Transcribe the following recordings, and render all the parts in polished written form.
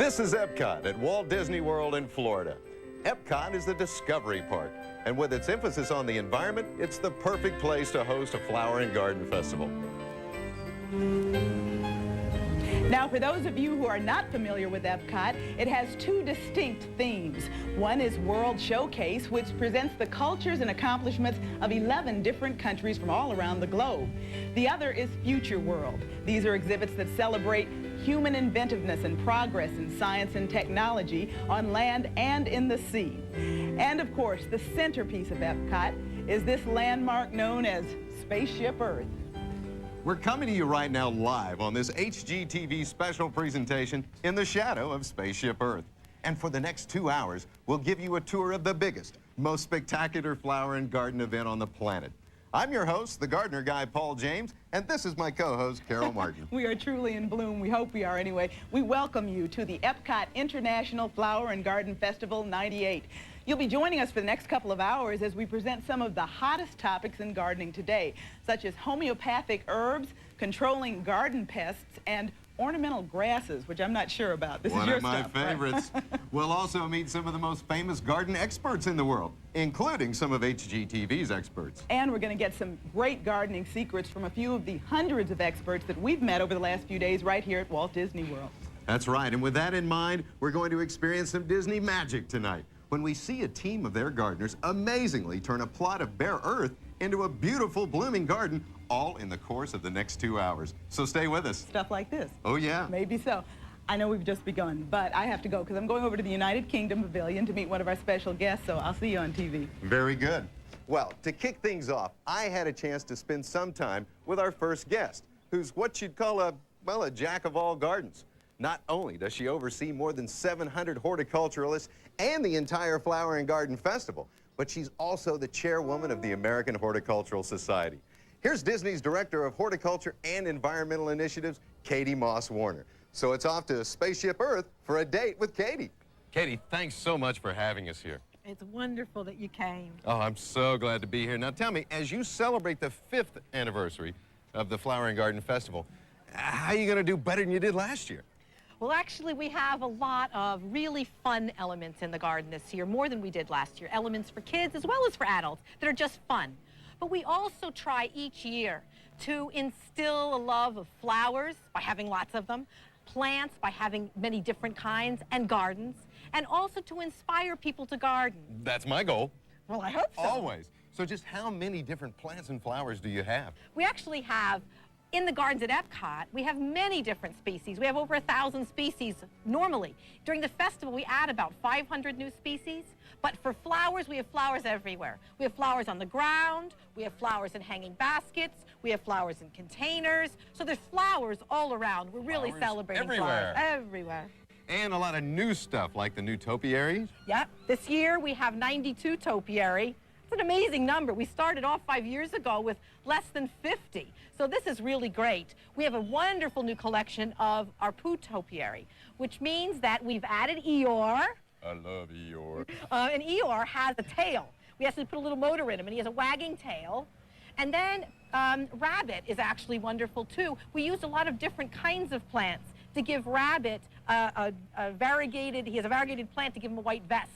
This is EPCOT at Walt Disney World in Florida. EPCOT is the Discovery Park, and with its emphasis on the environment, it's the perfect place to host a flower and garden festival. Now, for those of you who are not familiar with EPCOT, it has two distinct themes. One is World Showcase, which presents the cultures and accomplishments of 11 different countries from all around the globe. The other is Future World. These are exhibits that celebrate human inventiveness and progress in science and technology on land and in the sea. And of course, the centerpiece of EPCOT is this landmark known as Spaceship Earth. We're coming to you right now live on this HGTV special presentation in the shadow of Spaceship Earth. And for the next 2 hours, we'll give you a tour of the biggest, most spectacular flower and garden event on the planet. I'm your host, the gardener guy, Paul James, and this is my co-host, Carol Martin. We are truly in bloom. We hope we are anyway. We welcome you to the EPCOT International Flower and Garden Festival 98. You'll be joining us for the next couple of hours as we present some of the hottest topics in gardening today, such as homeopathic herbs, controlling garden pests, and ornamental grasses, which I'm not sure about. This is your stuff. One of my favorites. Right? We'll also meet some of the most famous garden experts in the world, including some of HGTV's experts. And we're going to get some great gardening secrets from a few of the hundreds of experts that we've met over the last few days right here at Walt Disney World. That's right, and with that in mind, we're going to experience some Disney magic tonight when we see a team of their gardeners amazingly turn a plot of bare earth into a beautiful blooming garden, all in the course of the next 2 hours. So stay with us. Stuff like this. Oh, yeah. Maybe so. I know we've just begun, but I have to go because I'm going over to the United Kingdom Pavilion to meet one of our special guests, so I'll see you on TV. Very good. Well, to kick things off, I had a chance to spend some time with our first guest, who's what you'd call a jack of all gardens. Not only does she oversee more than 700 horticulturalists and the entire Flower and Garden Festival, but she's also the chairwoman of the American Horticultural Society. Here's Disney's Director of Horticulture and Environmental Initiatives, Katie Moss-Warner. So it's off to Spaceship Earth for a date with Katie. Katie, thanks so much for having us here. It's wonderful that you came. Oh, I'm so glad to be here. Now tell me, as you celebrate the 5th anniversary of the Flower and Garden Festival, how are you going to do better than you did last year? Well, actually, we have a lot of really fun elements in the garden this year, more than we did last year. Elements for kids as well as for adults that are just fun. But we also try each year to instill a love of flowers by having lots of them, plants by having many different kinds, and gardens, and also to inspire people to garden. That's my goal. Well, I hope so. Always. So just how many different plants and flowers do you have? We actually have, in the gardens at EPCOT, we have many different species. We have over 1,000 species normally. During the festival, we add about 500 new species. But for flowers, we have flowers everywhere. We have flowers on the ground. We have flowers in hanging baskets. We have flowers in containers. So there's flowers all around. We're really celebrating everywhere. Flowers everywhere. And a lot of new stuff, like the new topiaries. Yep. This year, we have 92 topiary. It's an amazing number. We started off 5 years ago with less than 50. So this is really great. We have a wonderful new collection of our poo topiary, which means that we've added Eeyore. I love Eeyore. And Eeyore has a tail. We actually put a little motor in him, and he has a wagging tail. And then Rabbit is actually wonderful, too. We used a lot of different kinds of plants to give Rabbit he has a variegated plant to give him a white vest.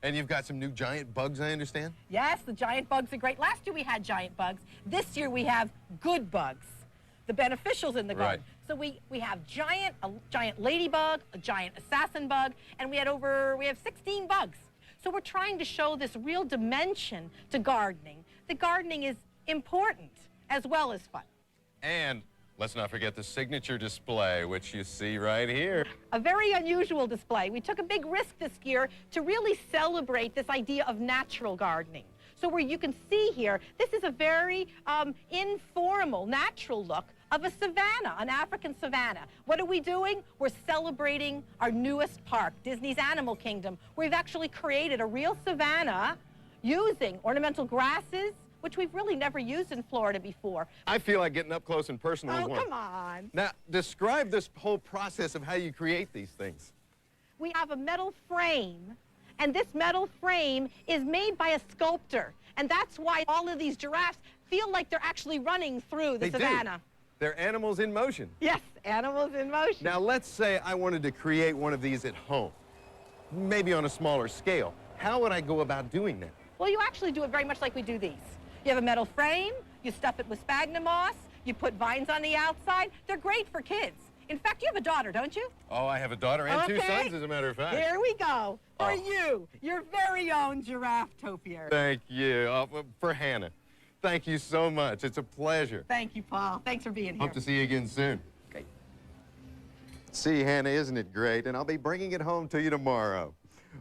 And you've got some new giant bugs, I understand? Yes, the giant bugs are great. Last year we had giant bugs. This year we have good bugs, the beneficials in the garden. Right. So we have a giant ladybug, a giant assassin bug, and we have 16 bugs. So we're trying to show this real dimension to gardening. The gardening is important as well as fun. And let's not forget the signature display, which you see right here. A very unusual display. We took a big risk this year to really celebrate this idea of natural gardening. So where you can see here, this is a very informal, natural look of a savanna, an African savanna. What are we doing? We're celebrating our newest park, Disney's Animal Kingdom, where we've actually created a real savanna using ornamental grasses, which we've really never used in Florida before. I feel like getting up close and personal with Oh, one. come on. Now, describe this whole process of how you create these things. We have a metal frame, and this metal frame is made by a sculptor, and that's why all of these giraffes feel like they're actually running through the They savanna. They're animals in motion. Yes, animals in motion. Now, let's say I wanted to create one of these at home, maybe on a smaller scale. How would I go about doing that? Well, you actually do it very much like we do these. You have a metal frame, you stuff it with sphagnum moss, you put vines on the outside. They're great for kids. In fact, you have a daughter, don't you? Oh, I have a daughter and two sons, as a matter of fact. Here we go. For Oh. you, your very own giraffe topiary. Thank you. For Hannah. Thank you so much. It's a pleasure. Thank you, Paul. Thanks for being here. Hope to see you again soon. Great. See, Hannah, isn't it great? And I'll be bringing it home to you tomorrow.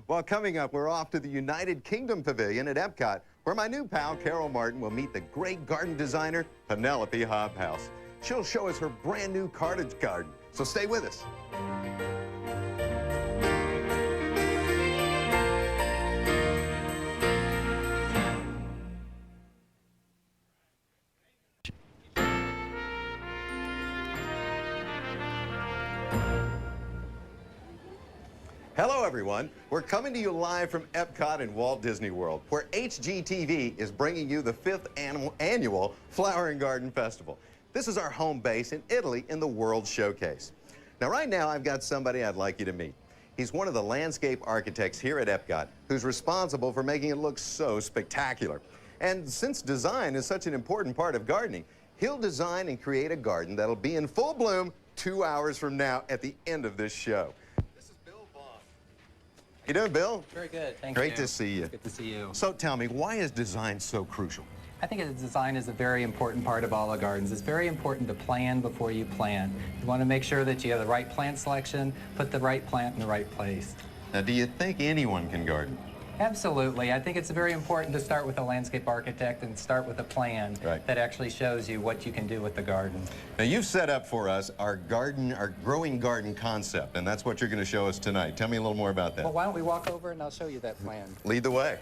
Well, coming up, we're off to the United Kingdom Pavilion at EPCOT, where my new pal, Carol Martin, will meet the great garden designer, Penelope Hobhouse. She'll show us her brand new cottage garden, so stay with us. Hello, everyone. We're coming to you live from EPCOT in Walt Disney World, where HGTV is bringing you the 5th annual Flower Garden Festival. This is our home base in Italy in the World Showcase. Now, right now, I've got somebody I'd like you to meet. He's one of the landscape architects here at EPCOT who's responsible for making it look so spectacular. And since design is such an important part of gardening, he'll design and create a garden that'll be in full bloom 2 hours from now at the end of this show. You doing, Bill? Very good, thank you. Great to see you. Good to see you. So tell me, why is design so crucial? I think that design is a very important part of all the gardens. It's very important to plan before you plant. You want to make sure that you have the right plant selection, put the right plant in the right place. Now, do you think anyone can garden? Absolutely. I think it's very important to start with a landscape architect and start with a plan that actually shows you what you can do with the garden. Now, you've set up for us our growing garden concept, and that's what you're going to show us tonight. Tell me a little more about that. Well, why don't we walk over and I'll show you that plan. Lead the way.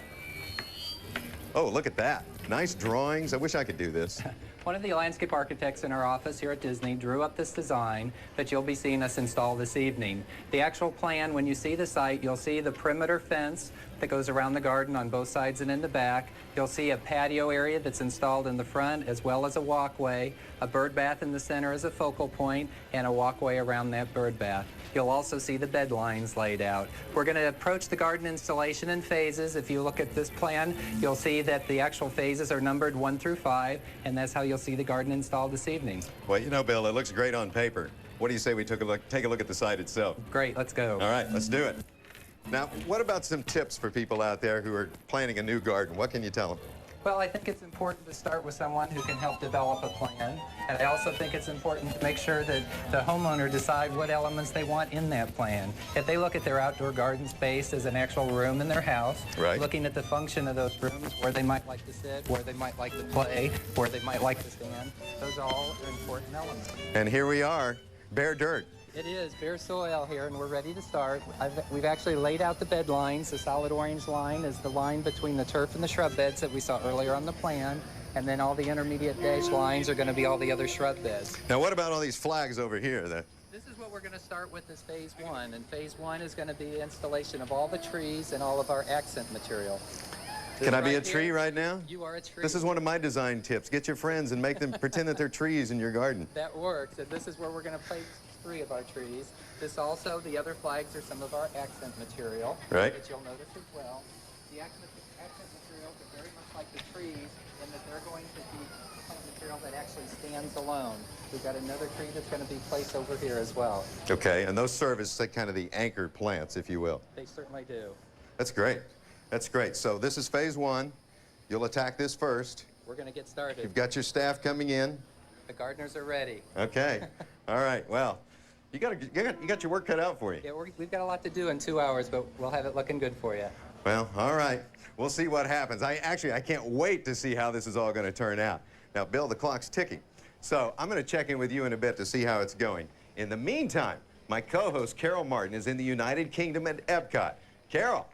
Oh, look at that. Nice drawings. I wish I could do this. One of the landscape architects in our office here at Disney drew up this design that you'll be seeing us install this evening. The actual plan, when you see the site, you'll see the perimeter fence that goes around the garden on both sides and in the back. You'll see a patio area that's installed in the front, as well as a walkway, a bird bath in the center as a focal point, and a walkway around that bird bath. You'll also see the bed lines laid out. We're going to approach the garden installation in phases. If you look at this plan, you'll see that the actual phases are numbered 1 through 5, and that's how you'll see the garden installed this evening. Well, you know, Bill, it looks great on paper. What do you say we take a look at the site itself? Great, let's go. All right, let's do it. Now, what about some tips for people out there who are planning a new garden? What can you tell them? Well, I think it's important to start with someone who can help develop a plan. And I also think it's important to make sure that the homeowner decide what elements they want in that plan. If they look at their outdoor garden space as an actual room in their house, looking at the function of those rooms, where they might like to sit, where they might like to play, where they might like to stand, those all are important elements. And here we are, bare dirt. It is bare soil here, and we're ready to start. We've actually laid out the bed lines. The solid orange line is the line between the turf and the shrub beds that we saw earlier on the plan, and then all the intermediate dashed lines are going to be all the other shrub beds. Now, what about all these flags over here? This is what we're going to start with as phase 1, and phase 1 is going to be the installation of all the trees and all of our accent material. Can I be a tree right now? You are a tree. This is one of my design tips. Get your friends and make them pretend that they're trees in your garden. That works, and this is where we're going to place 3 of our trees. This also, the other flags are some of our accent material. Right. That you'll notice as well. The accent materials are very much like the trees in that they're going to be the kind of material that actually stands alone. We've got another tree that's going to be placed over here as well. Okay, and those serve as kind of the anchor plants, if you will. They certainly do. That's great. That's great. So this is phase 1. You'll attack this first. We're going to get started. You've got your staff coming in. The gardeners are ready. Okay. All right. Well, you got your work cut out for you. Yeah, we've got a lot to do in 2 hours, but we'll have it looking good for you. Well, all right. We'll see what happens. I can't wait to see how this is all going to turn out. Now, Bill, the clock's ticking. So I'm going to check in with you in a bit to see how it's going. In the meantime, my co-host, Carol Martin, is in the United Kingdom at EPCOT. Carol.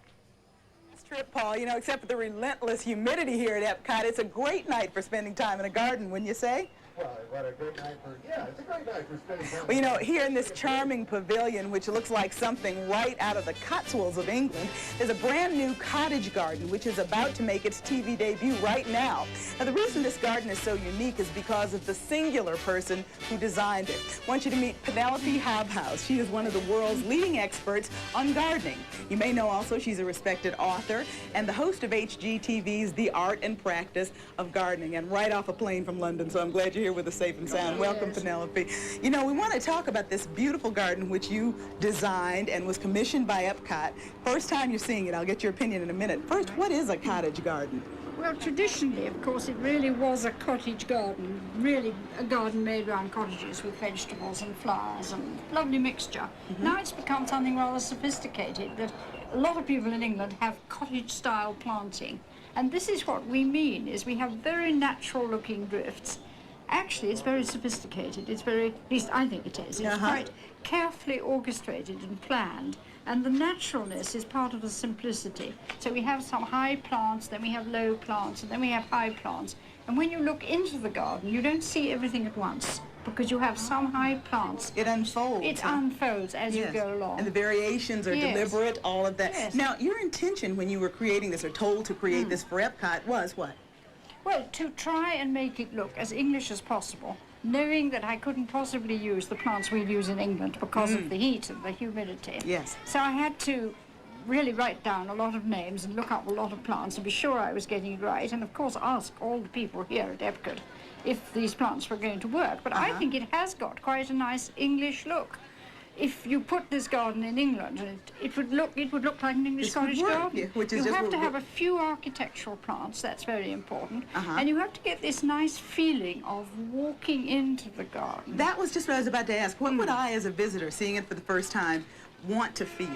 Yes, trip, Paul. You know, except for the relentless humidity here at EPCOT, it's a great night for spending time in a garden, wouldn't you say? Well, what a great night for, yeah, it's a great night for spending time. Well, you know, here in this charming pavilion, which looks like something right out of the Cotswolds of England, there's a brand new cottage garden, which is about to make its TV debut right now. Now, the reason this garden is so unique is because of the singular person who designed it. I want you to meet Penelope Hobhouse. She is one of the world's leading experts on gardening. You may know also she's a respected author and the host of HGTV's The Art and Practice of Gardening, and right off a plane from London, so I'm glad you're here with us safe and sound. Welcome, Penelope. You know, we want to talk about this beautiful garden which you designed and was commissioned by EPCOT. First time you're seeing it, I'll get your opinion in a minute. First, what is a cottage garden? Well, traditionally, of course, it really was a cottage garden, really a garden made around cottages with vegetables and flowers and lovely mixture. Now it's become something rather sophisticated, that a lot of people in England have cottage-style planting. And this is what we mean, is we have very natural-looking drifts. Actually, it's very sophisticated. It's very, at least I think it is. It's quite carefully orchestrated and planned. And the naturalness is part of the simplicity. So we have some high plants, then we have low plants, and then we have high plants. And when you look into the garden, you don't see everything at once, because you have some high plants. It unfolds. It unfolds as you go along. And the variations are deliberate, all of that. Yes. Now, your intention when you were creating this, or told to create this for EPCOT, was what? Well, to try and make it look as English as possible, knowing that I couldn't possibly use the plants we use in England because of the heat and the humidity. Yes. So I had to really write down a lot of names and look up a lot of plants and be sure I was getting it right, and of course ask all the people here at EPCOT if these plants were going to work. But I think it has got quite a nice English look. If you put this garden in England, it would look like an English cottage garden. Yeah, which is you have to have a few architectural plants, that's very important, and you have to get this nice feeling of walking into the garden. That was just what I was about to ask. What would I, as a visitor, seeing it for the first time, want to feel?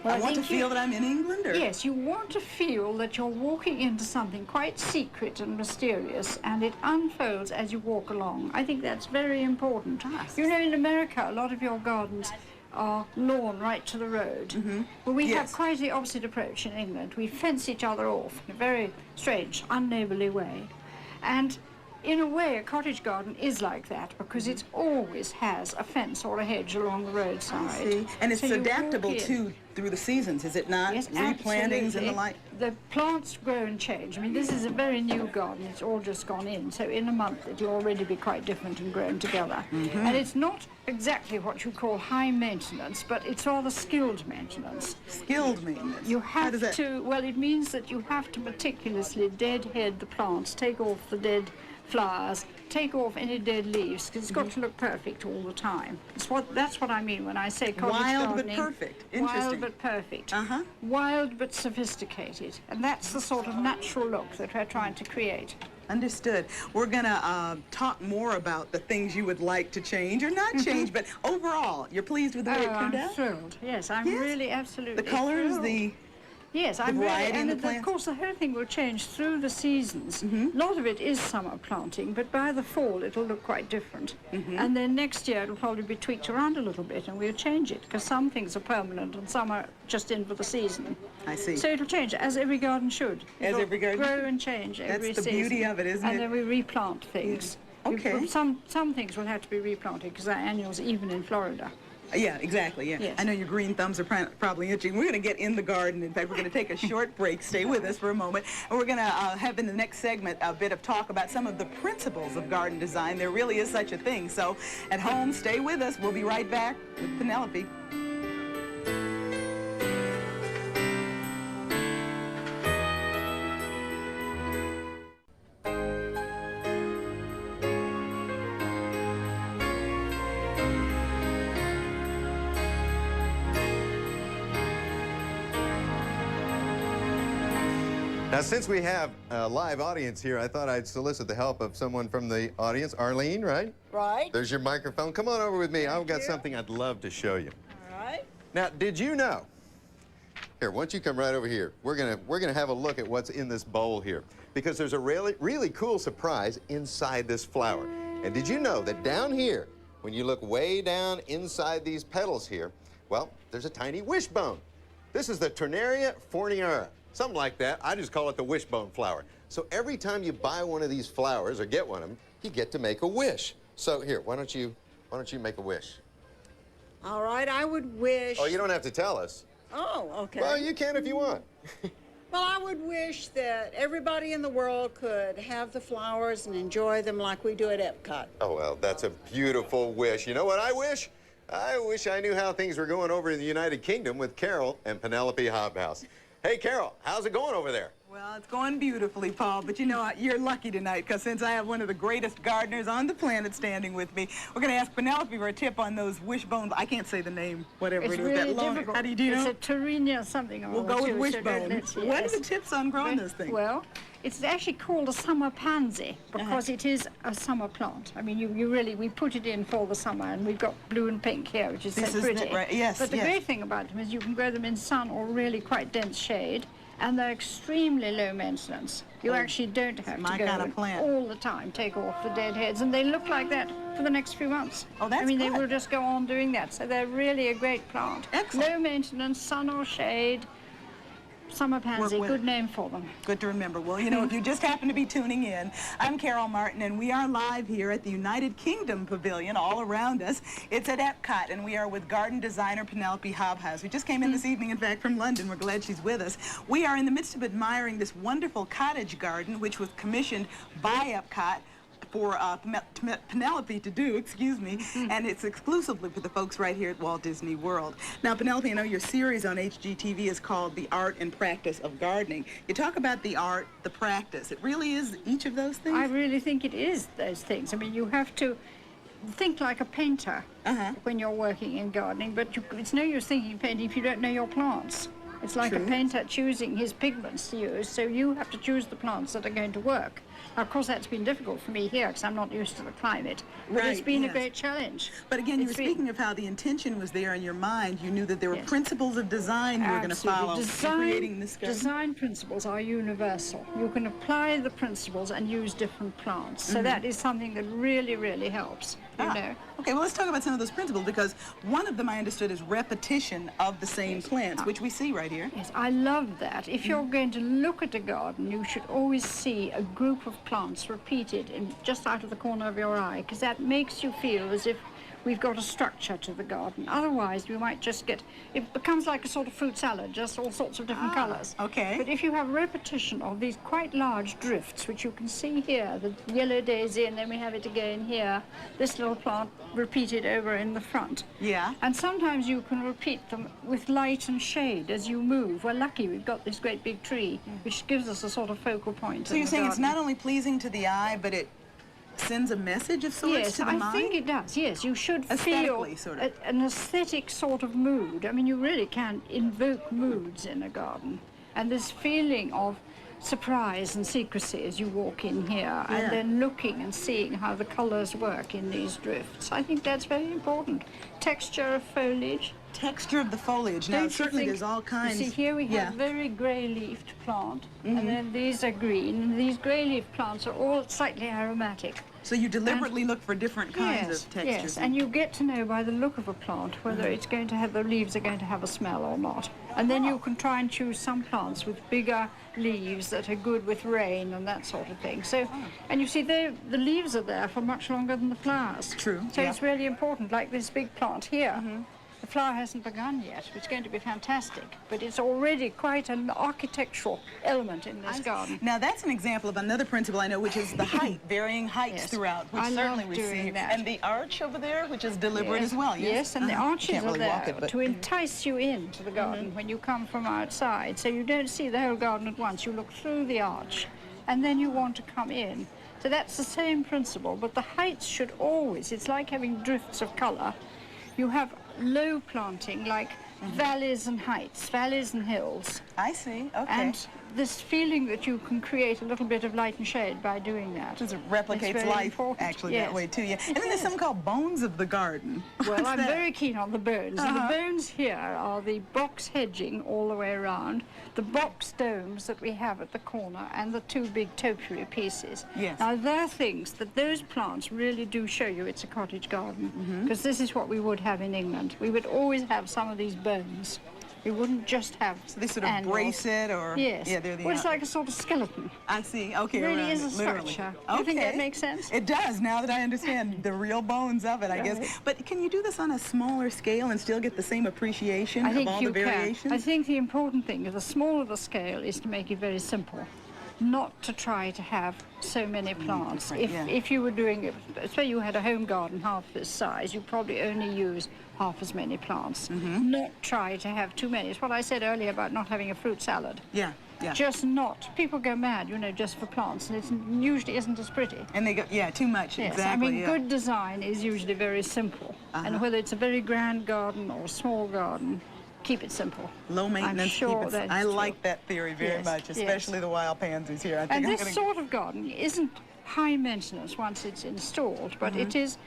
Well, I want to feel that I'm in England? Or? Yes, you want to feel that you're walking into something quite secret and mysterious, and it unfolds as you walk along. I think that's very important. You know, in America, a lot of your gardens are lawn right to the road. Well, we have quite the opposite approach in England. We fence each other off in a very strange, unneighbourly way. And in a way, a cottage garden is like that, because it always has a fence or a hedge along the roadside. I see. And it's So you adaptable walk in. too through the seasons, is it not? Yes, Replantings and the absolutely. like. The plants grow and change. I mean, this is a very new garden. It's all just gone in. So in a month, it'll already be quite different and grown together. And it's not exactly what you call high maintenance, but it's rather skilled maintenance. Skilled maintenance. You How does have that? to, well, it means that you have to meticulously deadhead the plants, take off the dead flowers, take off any dead leaves, because it's got to look perfect all the time. That's what I mean when I say cottage gardening. Wild but perfect. Interesting. Wild but perfect. Uh-huh. Wild but sophisticated. And that's the sort of natural look that we're trying to create. Understood. We're going to talk more about the things you would like to change or not change, but overall, you're pleased with the way it turned I'm out? thrilled. Yes, I'm really absolutely The colors, thrilled. the... Yes, I'm variety really, in and the plants? of course the whole thing will change through the seasons. A lot of it is summer planting, but by the fall it'll look quite different. And then next year it'll probably be tweaked around a little bit, and we'll change it, because some things are permanent and some are just in for the season. I see. So it'll change, as every garden should. As every garden grow should. and change every That's the season. beauty of it, isn't and it? then we replant things. Okay. Some things will have to be replanted, because they're annuals even in Florida. Yeah, exactly, yeah. Yes. I know your green thumbs are probably itching. We're going to get in the garden. In fact, we're going to take a short break. Stay with us for a moment. And we're going to have in the next segment a bit of talk about some of the principles of garden design. There really is such a thing. So at home, stay with us. We'll be right back with Penelope. Now, since we have a live audience here, I thought I'd solicit the help of someone from the audience. Arlene, right? Right. There's your microphone. Come on over with me. I've got something I'd love to show you. All right. Now, did you know? Here, why don't you come right over here? We're gonna have a look at what's in this bowl here, because there's a really cool surprise inside this flower. And did you know that down here, when you look way down inside these petals here, well, there's a tiny wishbone. This is the Ternaria forniera. something like that. I just call it the wishbone flower. So every time you buy one of these flowers or get one of them, you get to make a wish. So here, why don't you make a wish? All right, I would wish... Oh, you don't have to tell us. Oh, okay. Well, you can if you want. Well, I would wish that everybody in the world could have the flowers and enjoy them like we do at EPCOT. Oh, well, that's a beautiful wish. You know what I wish? I wish I knew how things were going over in the United Kingdom with Carol and Penelope Hobhouse. Hey, Carol, how's it going over there? Well, it's going beautifully, Paul, but you know, you're lucky tonight because since I have one of the greatest gardeners on the planet standing with me, we're going to ask Penelope for a tip on those wishbones. I can't say the name, whatever It's it is. really that long. difficult. How do you know? It's a Torino something. We'll go with wishbone. What are the tips on growing those things? Well, it's actually called a summer pansy because it is a summer plant. I mean, we put it in for the summer, and we've got blue and pink here, which is so pretty. Right. Yes, but the great thing about them is you can grow them in sun or really quite dense shade, and they're extremely low maintenance. You actually don't have to go kind of plant. all the time, take off the dead heads, and they look like that for the next few months. Oh, that's I mean, good. they will just go on doing that, so they're really a great plant. Excellent. Low maintenance, sun or shade. Summer pansy, with good it. name for them. Good to remember. Well, you know, if you just happen to be tuning in, I'm Carol Martin, and we are live here at the United Kingdom Pavilion all around us. It's at EPCOT, and we are with garden designer Penelope Hobhouse, who just came in this evening, in fact, from London. We're glad she's with us. We are in the midst of admiring this wonderful cottage garden, which was commissioned by EPCOT for Penelope to do, excuse me, and it's exclusively for the folks right here at Walt Disney World. Now, Penelope, I know your series on HGTV is called The Art and Practice of Gardening. You talk about the art, the practice. It really is each of those things? I really think it is those things. I mean, you have to think like a painter when you're working in gardening, but it's no use thinking painting if you don't know your plants. It's like a painter choosing his pigments to use, so you have to choose the plants that are going to work. Now, of course, that's been difficult for me here because I'm not used to the climate, but it's been a great challenge. But again, you were speaking of how the intention was there in your mind. You knew that there were principles of design you were going to follow in creating this garden. Design principles are universal. You can apply the principles and use different plants. So that is something that really, really helps, you know. Okay, well, let's talk about some of those principles, because one of them I understood is repetition of the same plants, which we see right here. Yes, I love that. If you're going to look at a garden, you should always see a group of plants repeated just out of the corner of your eye, because that makes you feel as if we've got a structure to the garden. Otherwise, we might just it becomes like a sort of fruit salad, just all sorts of different colours. Okay. But if you have repetition of these quite large drifts, which you can see here, the yellow daisy, and then we have it again here, this little plant repeated over in the front. Yeah. And sometimes you can repeat them with light and shade as you move. We're lucky we've got this great big tree, which gives us a sort of focal point. So you're saying it's not only pleasing to the eye, but it sends a message of sorts to the mind? Yes, I think it does, yes. You should feel Aesthetically, sort of. an aesthetic sort of mood. I mean, you really can invoke moods in a garden. And this feeling of surprise and secrecy as you walk in here, and then looking and seeing how the colours work in these drifts. I think that's very important. Texture of foliage. Texture of the foliage. Now, certainly there's all kinds. You see, here we have very grey-leafed plant, and then these are green, and these grey-leaf plants are all slightly aromatic. So you deliberately look for different kinds of textures. Yes, and you get to know by the look of a plant whether it's going to have, the leaves are going to have a smell or not. And then you can try and choose some plants with bigger leaves that are good with rain and that sort of thing. So, and you see, the leaves are there for much longer than the flowers. True. So it's really important, like this big plant here. The flower hasn't begun yet. It's going to be fantastic, but it's already quite an architectural element in this garden. Now, that's an example of another principle I know, which is the height, varying heights throughout, which certainly we see. And the arch over there, which is deliberate as well, yes? Yes, and the arches are there it, but to entice you into the garden when you come from outside, so you don't see the whole garden at once. You look through the arch, and then you want to come in. So that's the same principle, but the heights should always, it's like having drifts of colour. You have low planting, like valleys and heights, valleys and hills. I see, okay. And this feeling that you can create a little bit of light and shade by doing that. It replicates life, actually, that way, too. Yeah. And then there's something called bones of the garden. Well, I'm very keen on the bones. And the bones here are the box hedging all the way around, the box domes that we have at the corner, and the two big topiary pieces. Yes. Now, they're things that those plants really do show you it's a cottage garden, because this is what we would have in England. We would always have some of these bones. You wouldn't just have. So they sort of animals. brace it, or Yes. yeah, they're the. Well, it's like a sort of skeleton. I see. Okay, It really around is a it, literally. structure. Do you think that makes sense? It does. Now that I understand the real bones of it, I guess. Right. But can you do this on a smaller scale and still get the same appreciation I think of all you the variations? can. I think the important thing, the smaller the scale, is to make it very simple. Not to try to have so many plants. If you were doing it, say you had a home garden half this size, you probably only use half as many plants. Not try to have too many. It's what I said earlier about not having a fruit salad. Yeah. Yeah. Just not. People go mad, you know, just for plants, and it usually isn't as pretty. And they go, yeah, too much. Yes, Exactly. I mean, yeah. good design is usually very simple. And whether it's a very grand garden or a small garden, keep it simple. Low maintenance. I'm sure keep it, that's I true. like that theory very Yes, much, yes. especially the wild pansies here. I think And I'm this gonna... sort of garden isn't high maintenance once it's installed, but it is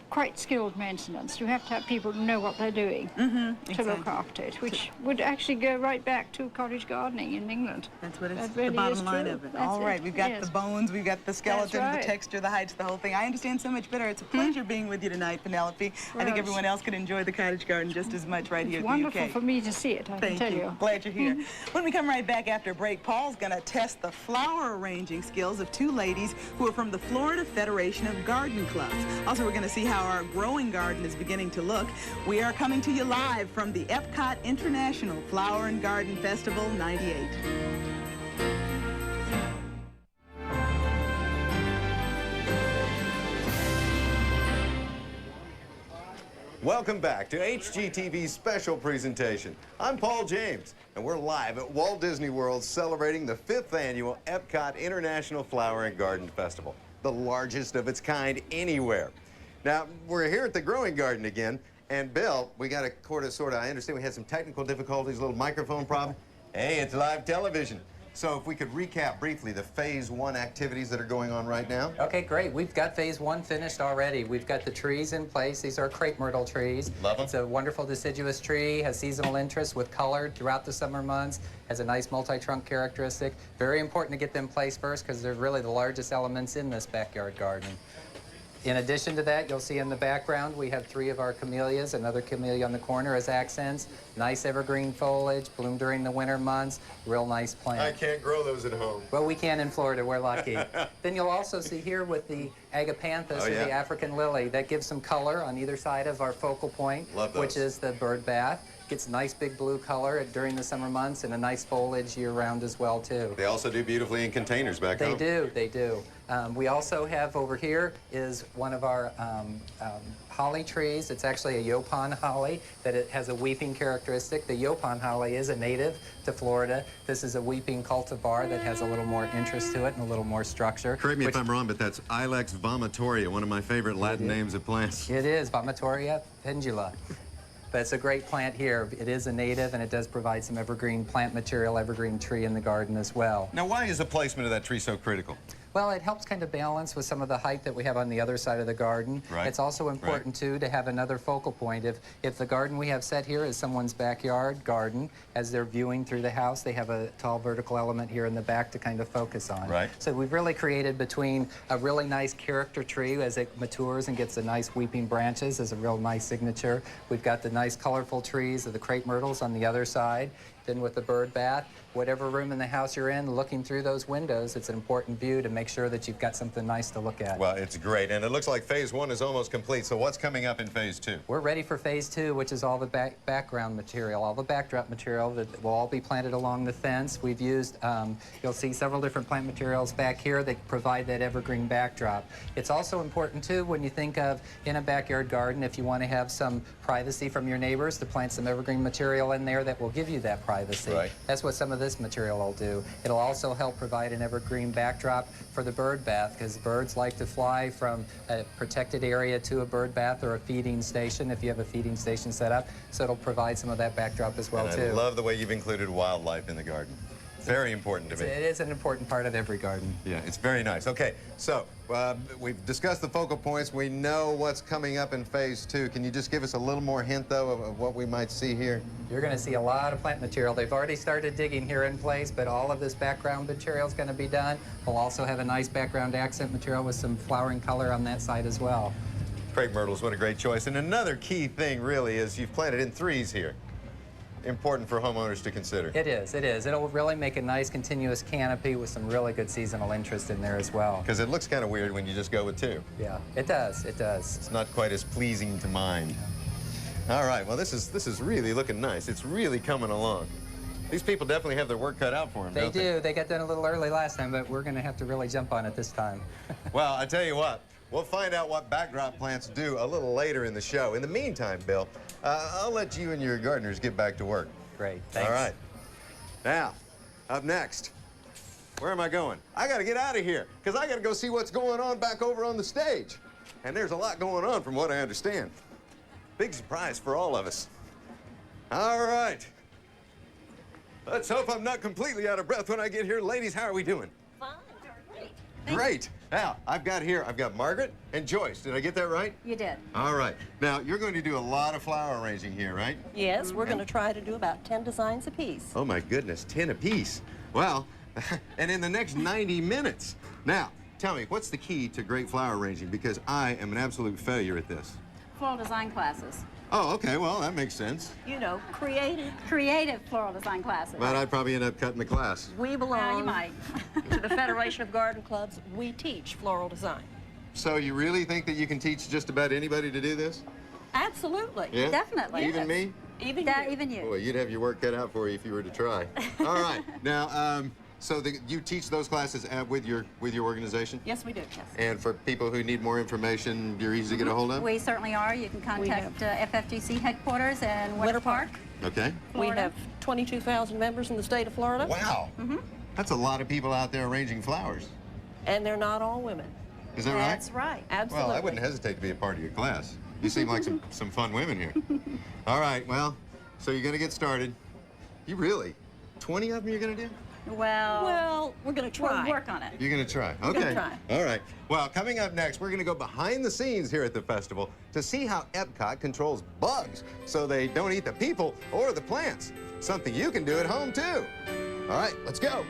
quite skilled maintenance. You have to have people who know what they're doing to look after it, which would actually go right back to cottage gardening in England. That's what it's That the really bottom is line true. of it. That's All right, it, we've got yes. the bones, we've got the skeleton, right. the texture, the heights, the whole thing. I understand so much better. It's a pleasure being with you tonight, Penelope. I think Well, everyone else could enjoy the cottage garden just as much right here It's at the wonderful UK. for me to see it, I can Thank tell you. you. Glad you're here. When we come right back after a break, Paul's going to test the flower arranging skills of two ladies who are from the Florida Federation of Garden Clubs. Also, we're going to see how our growing garden is beginning to look. We are coming to you live from the EPCOT International Flower and Garden Festival 98. Welcome back to HGTV's special presentation. I'm Paul James, and we're live at Walt Disney World celebrating the 5th annual EPCOT International Flower and Garden Festival, the largest of its kind anywhere. Now, we're here at the growing garden again, and Bill, we got a sort of, I understand we had some technical difficulties, a little microphone problem. Hey, it's live television. So if we could recap briefly the Phase 1 activities that are going on right now. Okay, great. We've got Phase 1 finished already. We've got the trees in place. These are crepe myrtle trees. Love 'em. It's a wonderful deciduous tree, has seasonal interest with color throughout the summer months, has a nice multi-trunk characteristic. Very important to get them placed first because they're really the largest elements in this backyard garden. In addition to that, you'll see in the background, we have 3 of our camellias, another camellia on the corner as accents. Nice evergreen foliage, bloom during the winter months, real nice plant. I can't grow those at home. Well, we can in Florida, we're lucky. Then you'll also see here with the agapanthus, or the African lily, that gives some color on either side of our focal point, Love those. which is the bird bath. Gets nice big blue color during the summer months and a nice foliage year-round as well, too. They also do beautifully in containers back home. They do. We also have over here is one of our holly trees. It's actually a Yopon holly that it has a weeping characteristic. The Yopon holly is a native to Florida. This is a weeping cultivar that has a little more interest to it and a little more structure. Correct me if I'm wrong, but that's Ilex vomitoria, one of my favorite Latin names of plants. It is Vomitoria pendula. But it's a great plant here. It is a native, and it does provide some evergreen plant material, evergreen tree in the garden as well. Now, why is the placement of that tree so critical? Well, it helps kind of balance with some of the height that we have on the other side of the garden. Right. It's also important, too, to have another focal point. If the garden we have set here is someone's backyard garden, as they're viewing through the house, they have a tall vertical element here in the back to kind of focus on. Right. So we've really created between a really nice character tree as it matures and gets the nice weeping branches as a real nice signature. We've got the nice colorful trees of the crepe myrtles on the other side. Then with the bird bath, whatever room in the house you're in, looking through those windows, it's an important view to make sure that you've got something nice to look at. Well, it's great, and it looks like Phase 1 is almost complete, so what's coming up in Phase 2? We're ready for Phase 2, which is all the background material, all the backdrop material that will all be planted along the fence. We've used, you'll see several different plant materials back here that provide that evergreen backdrop. It's also important, too, when you think of in a backyard garden, if you want to have some privacy from your neighbors, to plant some evergreen material in there that will give you that privacy. Right. That's what some of this material will do. It'll also help provide an evergreen backdrop for the bird bath, because birds like to fly from a protected area to a bird bath or a feeding station if you have a feeding station set up. So it'll provide some of that backdrop as well, And too. I love the way you've included wildlife in the garden. Very important to me. It is an important part of every garden. Yeah, it's very nice. Okay, so we've discussed the focal points. We know what's coming up in Phase 2. Can you just give us a little more hint, though, of what we might see here? You're going to see a lot of plant material. They've already started digging here in place, but all of this background material is going to be done. We'll also have a nice background accent material with some flowering color on that side as well. Crepe myrtles, what a great choice. And another key thing, really, is you've planted in 3s here. important for homeowners to consider. It is, it is. It'll really make a nice continuous canopy with some really good seasonal interest in there as well. Because it looks kind of weird when you just go with two. Yeah, it does, it does. It's not quite as pleasing to mind. All right, well, this is really looking nice. It's really coming along. These people definitely have their work cut out for them, They don't do. They got done a little early last time, but we're going to have to really jump on it this time. Well, I tell you what, we'll find out what backdrop plants do a little later in the show. In the meantime, Bill, I'll let you and your gardeners get back to work. Great, thanks. All right. Now, up next, where am I going? I got to get out of here because I got to go see what's going on back over on the stage. And there's a lot going on from what I understand. Big surprise for all of us. All right. Let's hope I'm not completely out of breath when I get here. Ladies, how are we doing? Fine. Great. Great. Now, I've got Margaret and Joyce. Did I get that right? You did. All right. Now, you're going to do a lot of flower arranging here, right? Yes, we're going to try to do about 10 designs apiece. Oh, my goodness, 10 apiece. Well, and in the next 90 minutes. Now, tell me, what's the key to great flower arranging? Because I am an absolute failure at this. Floral design classes. Oh, okay, well, that makes sense. You know, Creative floral design classes. But I'd probably end up cutting the class. we belong you might. to the Federation of Garden Clubs. We teach floral design. So you really think that you can teach just about anybody to do this? Absolutely. Yeah? Definitely. Even me? Even Yeah, you. even you. Boy, you'd have your work cut out for you if you were to try. All right. Now, so you teach those classes with your organization? Yes, we do. Yes. And for people who need more information, you're easy to get a hold of? We certainly are. You can contact FFGC headquarters in Winter Park. Okay. We Florida. have 22,000 members in the state of Florida. Wow. That's a lot of people out there arranging flowers. And they're not all women. Is that right? That's right. Absolutely. Well, I wouldn't hesitate to be a part of your class. You seem like some fun women here. All right, well, so you're going to get started. You really? 20 of them you're going to do? Well, we're going to try. we'll work on it. You're going to try. Okay. gonna try. All right. Well, coming up next, we're going to go behind the scenes here at the festival to see how EPCOT controls bugs so they don't eat the people or the plants. Something you can do at home, too. All right, let's go.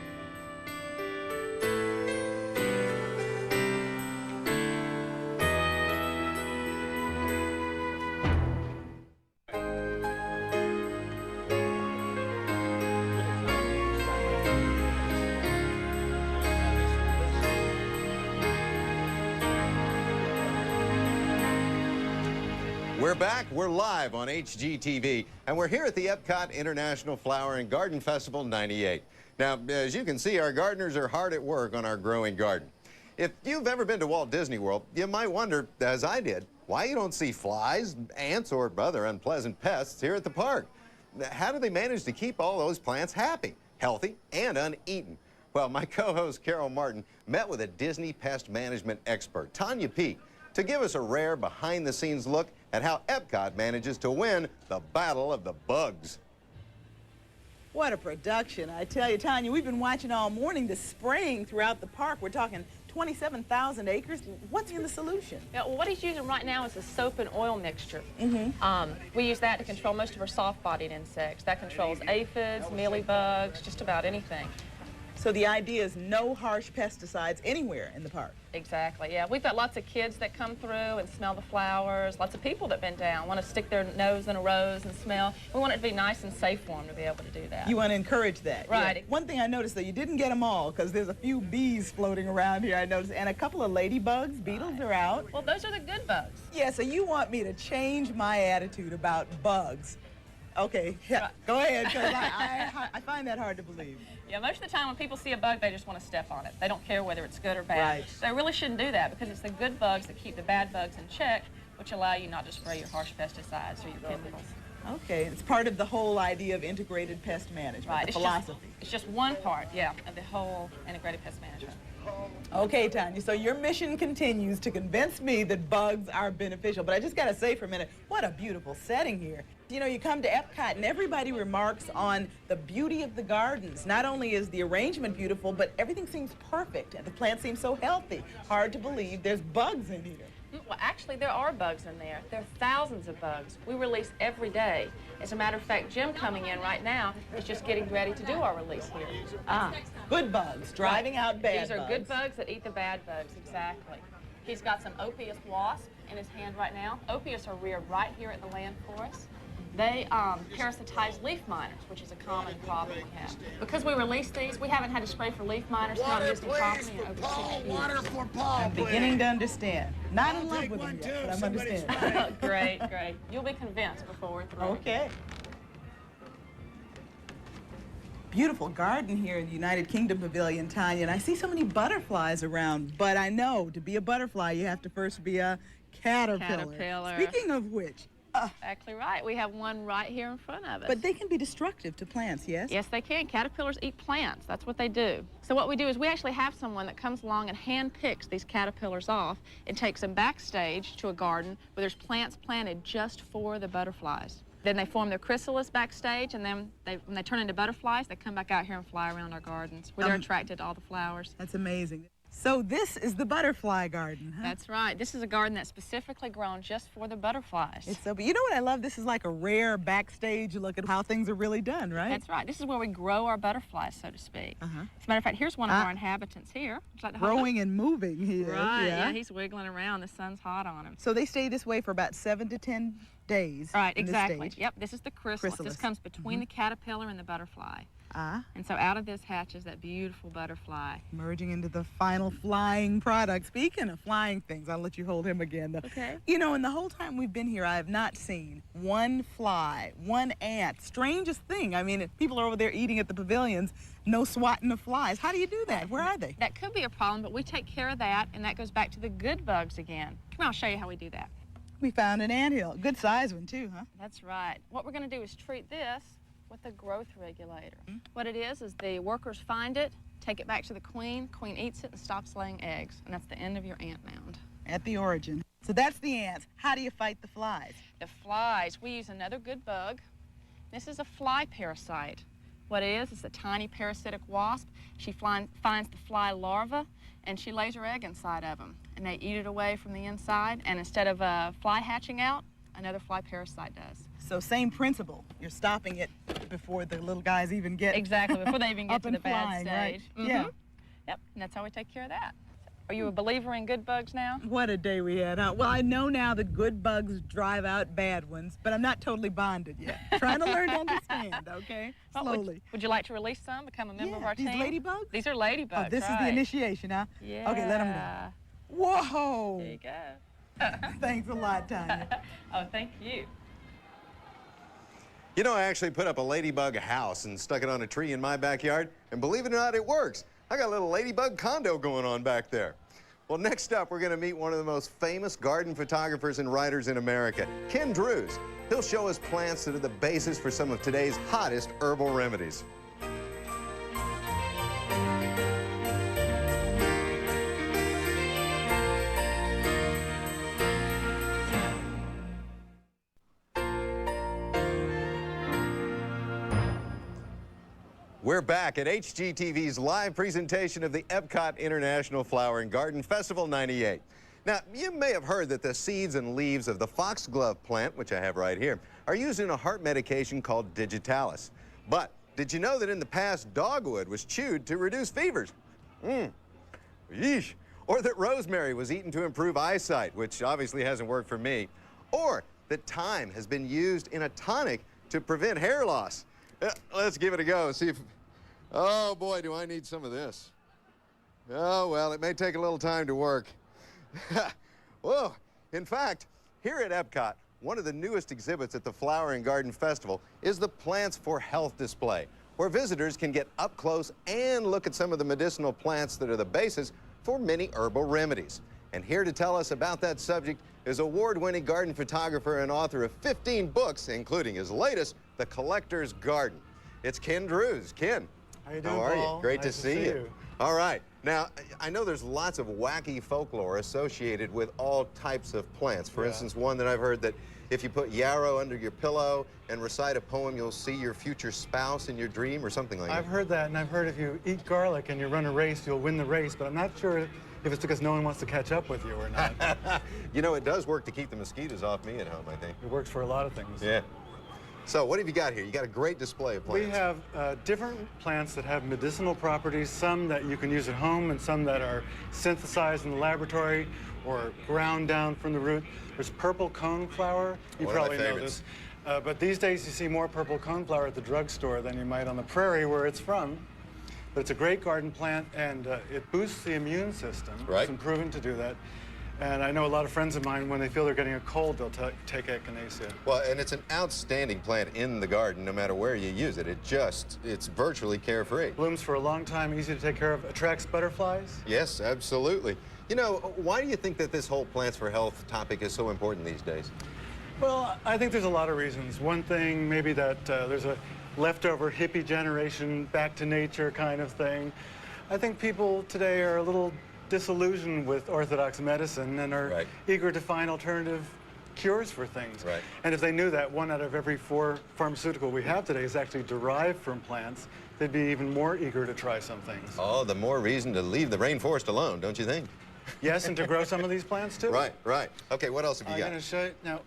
We're back. We're live on HGTV, and we're here at the EPCOT International Flower and Garden Festival 98. Now, as you can see, our gardeners are hard at work on our growing garden. If you've ever been to Walt Disney World, you might wonder, as I did, why you don't see flies, ants, or other unpleasant pests here at the park. How do they manage to keep all those plants happy, healthy, and uneaten? Well, my co-host Carol Martin met with a Disney pest management expert, Tanya P., to give us a rare behind-the-scenes look at how EPCOT manages to win the battle of the bugs. What a production. I tell you, Tanya, we've been watching all morning the spraying throughout the park. We're talking 27,000 acres. What's in the solution? Yeah, well, what he's using right now is a soap and oil mixture. We use that to control most of our soft-bodied insects. That controls aphids, mealybugs, just about anything. So the idea is no harsh pesticides anywhere in the park. Exactly, yeah. We've got lots of kids that come through and smell the flowers, lots of people that have been down, want to stick their nose in a rose and smell. We want it to be nice and safe for them to be able to do that. You want to encourage that. Right. Yeah. One thing I noticed, though, you didn't get them all, because there's a few bees floating around here, I noticed, and a couple of ladybugs, beetles are out. Well, those are the good bugs. Yeah, so you want me to change my attitude about bugs. Okay, yeah, go ahead, because I find that hard to believe. Yeah, most of the time when people see a bug, they just want to step on it. They don't care whether it's good or bad. Right. They really shouldn't do that because it's the good bugs that keep the bad bugs in check, which allow you not to spray your harsh pesticides or your chemicals. Okay, it's part of the whole idea of integrated pest management, Right. the philosophy. It's just one part, yeah, of the whole integrated pest management. Okay, Tanya, so your mission continues to convince me that bugs are beneficial, but I just got to say for a minute, what a beautiful setting here. You know, you come to EPCOT and everybody remarks on the beauty of the gardens. Not only is the arrangement beautiful, but everything seems perfect, and the plants seem so healthy. Hard to believe there's bugs in here. Well, actually, there are bugs in there. There are thousands of bugs. We release every day. As a matter of fact, Jim coming in right now is just getting ready to do our release here. Good bugs, driving out bad bugs. These are good bugs that eat the bad bugs, exactly. He's got some Opius wasp in his hand right now. Opius are reared right here at the land forest. They parasitize leaf miners, which is a common problem we have. Because we release these, we haven't had to spray for leaf miners here on Disney property in over 6 years. Water for Paul, I'm beginning to understand. Not in love with them yet, but I'm understanding. Great, great. You'll be convinced before we're through. Okay. Beautiful garden here in the United Kingdom Pavilion, Tanya, and I see so many butterflies around, but I know to be a butterfly you have to first be a caterpillar. Speaking of which, Exactly right. We have one right here in front of us. But they can be destructive to plants, yes? Yes, they can. Caterpillars eat plants. That's what they do. So what we do is we actually have someone that comes along and hand picks these caterpillars off and takes them backstage to a garden where there's plants planted just for the butterflies. Then they form their chrysalis backstage, and then when they turn into butterflies, they come back out here and fly around our gardens where they're attracted to all the flowers. That's amazing. So this is the butterfly garden, huh? That's right. This is a garden that's specifically grown just for the butterflies. It's so, but you know what I love? This is like a rare backstage look at how things are really done, right? That's right. This is where we grow our butterflies, so to speak. As a matter of fact, here's one of our inhabitants here. Would you like to hold growing and moving here. Right, yeah, he's wiggling around. The sun's hot on him. So they stay this way for about 7 to 10 days. Right, in exactly. This stage. Yep, this is the chrysalis. This comes between the caterpillar and the butterfly. And so out of this hatches that beautiful butterfly. Merging into the final flying product. Speaking of flying things, I'll let you hold him again, though. Okay. You know, in the whole time we've been here, I have not seen one fly, one ant. Strangest thing. I mean, people are over there eating at the pavilions, no swatting of flies. How do you do that? Where are they? That could be a problem, but we take care of that, and that goes back to the good bugs again. Come on, I'll show you how we do that. We found an anthill. Good size one, too, huh? That's right. What we're going to do is treat this with a growth regulator. What it is the workers find it, take it back to the queen eats it and stops laying eggs, and that's the end of your ant mound. At the origin. So that's the ants. How do you fight the flies? The flies, we use another good bug. This is a fly parasite. What it is a tiny parasitic wasp. She finds the fly larva, and she lays her egg inside of them, and they eat it away from the inside, and instead of a fly hatching out, another fly parasite does. So same principle. You're stopping it before the little guys even get exactly before they even get to the bad flying, stage. Right? Yeah. Yep, and that's how we take care of that. Are you a believer in good bugs now? What a day we had, huh? Well, I know now that good bugs drive out bad ones, but I'm not totally bonded yet. Trying to learn to understand, okay? Slowly. Would you like to release some, become a member of our team? These ladybugs? These are ladybugs. Oh, this is the initiation, huh? Yeah. Okay, let them go. Whoa! There you go. Thanks a lot, Tanya. Oh, thank you. You know, I actually put up a ladybug house and stuck it on a tree in my backyard, and believe it or not, it works. I got a little ladybug condo going on back there. Well, next up, we're going to meet one of the most famous garden photographers and writers in America, Ken Drews. He'll show us plants that are the basis for some of today's hottest herbal remedies. We're back at HGTV's live presentation of the EPCOT International Flower and Garden Festival 98. Now, you may have heard that the seeds and leaves of the foxglove plant, which I have right here, are used in a heart medication called digitalis. But did you know that in the past, dogwood was chewed to reduce fevers? Yeesh. Or that rosemary was eaten to improve eyesight, which obviously hasn't worked for me. Or that thyme has been used in a tonic to prevent hair loss. Let's give it a go, see if... Oh, boy, do I need some of this. Oh, well, it may take a little time to work. Whoa. In fact, here at EPCOT, one of the newest exhibits at the Flower and Garden Festival is the Plants for Health display, where visitors can get up close and look at some of the medicinal plants that are the basis for many herbal remedies. And here to tell us about that subject is award-winning garden photographer and author of 15 books, including his latest, The Collector's Garden. It's Ken Drews. Ken, how you doing, how are Paul? you? Great nice to see you. All right. Now, I know there's lots of wacky folklore associated with all types of plants. For instance, one that I've heard that if you put yarrow under your pillow and recite a poem, you'll see your future spouse in your dream or something like that. I've heard that, and I've heard if you eat garlic and you run a race, you'll win the race, but I'm not sure if it's because no one wants to catch up with you or not. You know, it does work to keep the mosquitoes off me at home, I think. It works for a lot of things. Yeah. So what have you got here? You got a great display of plants. We have different plants that have medicinal properties, some that you can use at home and some that are synthesized in the laboratory or ground down from the root. There's purple coneflower. You probably know this. But these days you see more purple coneflower at the drugstore than you might on the prairie where it's from. But it's a great garden plant, and it boosts the immune system. Right. It's been proven to do that. And I know a lot of friends of mine, when they feel they're getting a cold, they'll take echinacea. Well, and it's an outstanding plant in the garden, no matter where you use it. It's virtually carefree. Blooms for a long time, easy to take care of, attracts butterflies. Yes, absolutely. You know, why do you think that this whole Plants for Health topic is so important these days? Well, I think there's a lot of reasons. One thing, maybe that there's a leftover hippie generation, back to nature kind of thing. I think people today are a little disillusioned with orthodox medicine and are eager to find alternative cures for things. Right. And if they knew that 1 out of every 4 pharmaceutical we have today is actually derived from plants, they'd be even more eager to try some things. Oh, the more reason to leave the rainforest alone, don't you think? Yes, and to grow some of these plants too. Right, right. Okay, what else have you got? I'm going to show you. Now,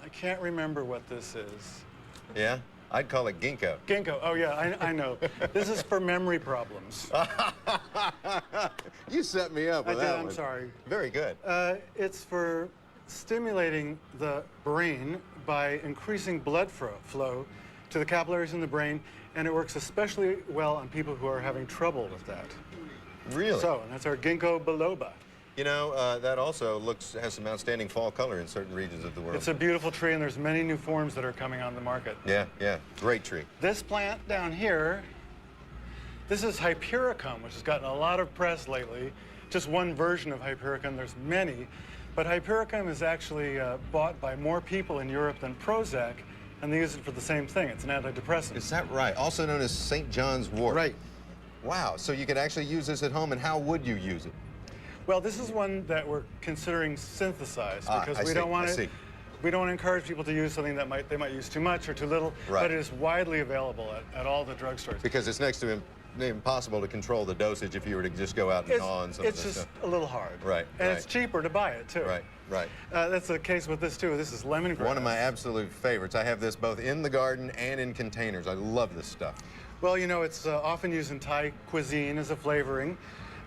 I can't remember what this is. Yeah? I'd call it ginkgo. Ginkgo, oh yeah, I know. This is for memory problems. You set me up with that one. I'm sorry. Very good. It's for stimulating the brain by increasing blood flow to the capillaries in the brain, and it works especially well on people who are having trouble with that. Really? So, and that's our ginkgo biloba. You know, that also has some outstanding fall color in certain regions of the world. It's a beautiful tree, and there's many new forms that are coming on the market. Yeah, yeah, great tree. This plant down here, this is Hypericum, which has gotten a lot of press lately. Just one version of Hypericum, there's many. But Hypericum is actually bought by more people in Europe than Prozac, and they use it for the same thing. It's an antidepressant. Is that right? Also known as St. John's wort. Right. Wow, so you could actually use this at home, and how would you use it? Well, this is one that we're considering synthesized because we don't want to encourage people to use something that they might use too much or too little, but it is widely available at all the drugstores. Because it's next to impossible to control the dosage if you were to just go out and gnaw on some of this stuff. It's just a little hard. Right. And it's cheaper to buy it, too. Right, right. That's the case with this, too. This is lemongrass. One of my absolute favorites. I have this both in the garden and in containers. I love this stuff. Well, you know, it's often used in Thai cuisine as a flavoring.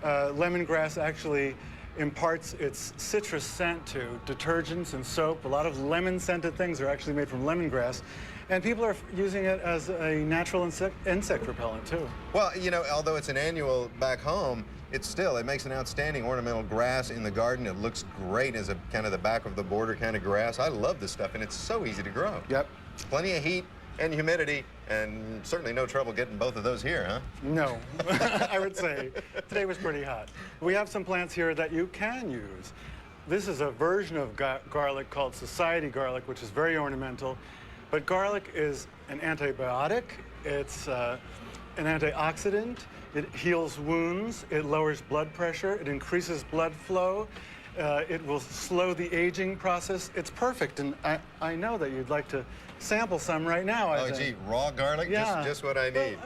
Lemongrass actually imparts its citrus scent to detergents and soap. A lot of lemon-scented things are actually made from lemongrass. And people are using it as a natural insect repellent, too. Well, you know, although it's an annual back home, it makes an outstanding ornamental grass in the garden. It looks great as a kind of the back of the border kind of grass. I love this stuff, and it's so easy to grow. Yep. Plenty of heat and humidity, and certainly no trouble getting both of those here, huh? No, I would say. Today was pretty hot. We have some plants here that you can use. This is a version of garlic called society garlic, which is very ornamental. But garlic is an antibiotic. It's an antioxidant. It heals wounds. It lowers blood pressure. It increases blood flow. It will slow the aging process. It's perfect, and I know that you'd like to sample some right now, I think. Gee, raw garlic? Yeah. Just what I need.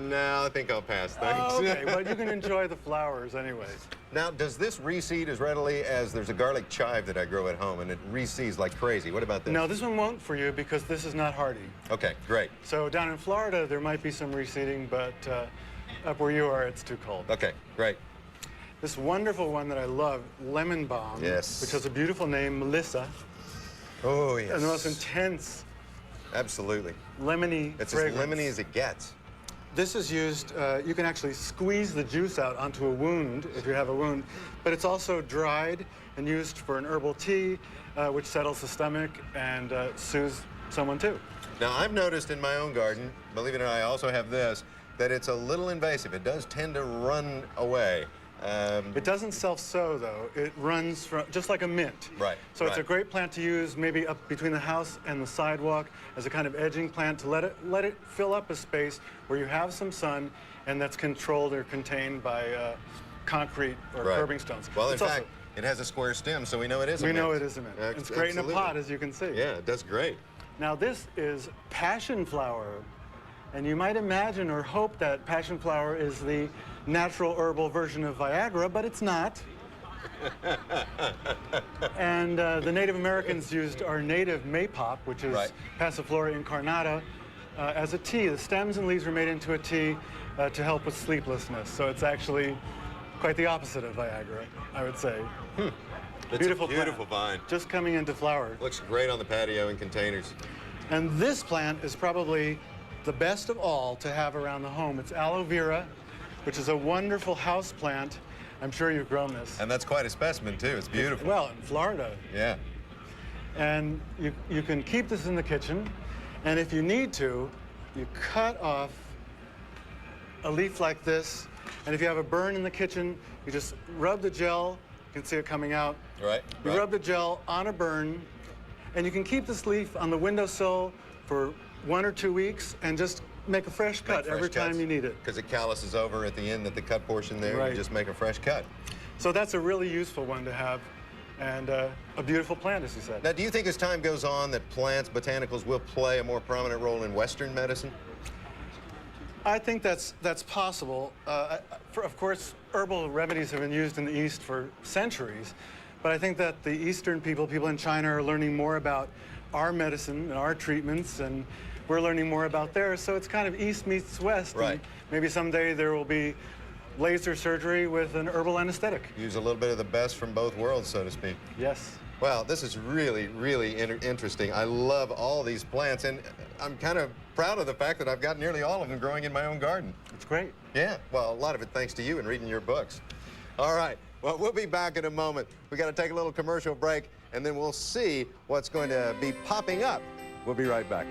No, I think I'll pass, thanks. Oh, okay, well, you can enjoy the flowers anyway. Now, does this reseed as readily as there's a garlic chive that I grow at home, and it reseeds like crazy? What about this? No, this one won't for you because this is not hardy. Okay, great. So down in Florida, there might be some reseeding, but up where you are, it's too cold. Okay, great. This wonderful one that I love, lemon balm, which has a beautiful name, Melissa. Oh, yes. And the most intense, absolutely, lemony It's fragrance. as lemony as it gets. This is used, you can actually squeeze the juice out onto a wound if you have a wound, but it's also dried and used for an herbal tea, which settles the stomach and soothes someone too. Now, I've noticed in my own garden, believe it or not, I also have this, that it's a little invasive. It does tend to run away. It doesn't self-sow, though. It runs from, just like a mint. Right. So it's a great plant to use maybe up between the house and the sidewalk as a kind of edging plant to let it fill up a space where you have some sun and that's controlled or contained by concrete or curbing stones. Well, in fact, it has a square stem, so we know it is a mint. We know it is a mint. It's great in a pot, as you can see. Yeah, it does great. Now, this is passion flower. And you might imagine or hope that passion flower is the natural herbal version of Viagra, but it's not. And the Native Americans used our native maypop, which is Passiflora incarnata, as a tea. The stems and leaves were made into a tea to help with sleeplessness. So it's actually quite the opposite of Viagra, I would say. It's Beautiful a beautiful plant. vine. Just coming into flower. Looks great on the patio in containers. And this plant is probably the best of all to have around the home. It's aloe vera, which is a wonderful house plant. I'm sure you've grown this. And that's quite a specimen, too. It's beautiful. Well, in Florida. Yeah. And you can keep this in the kitchen, and if you need to, you cut off a leaf like this, and if you have a burn in the kitchen, you just rub the gel. You can see it coming out. Right. You rub the gel on a burn, and you can keep this leaf on the windowsill for 1 or 2 weeks and just make a fresh cut every time you need it. Because it calluses over at the end at the cut portion there. Right. You just make a fresh cut. So that's a really useful one to have, and a beautiful plant, as you said. Now, do you think as time goes on that plants, botanicals, will play a more prominent role in Western medicine? I think that's possible. Of course, herbal remedies have been used in the East for centuries, but I think that the Eastern people in China, are learning more about our medicine and our treatments, and we're learning more about theirs. So it's kind of East meets West. Right. And maybe someday there will be laser surgery with an herbal anesthetic. Use a little bit of the best from both worlds, so to speak. Yes. Well, this is really, really interesting. I love all these plants, and I'm kind of proud of the fact that I've got nearly all of them growing in my own garden. It's great. Yeah, well, a lot of it thanks to you and reading your books. All right, well, we'll be back in a moment. We got to take a little commercial break, and then we'll see what's going to be popping up. We'll be right back.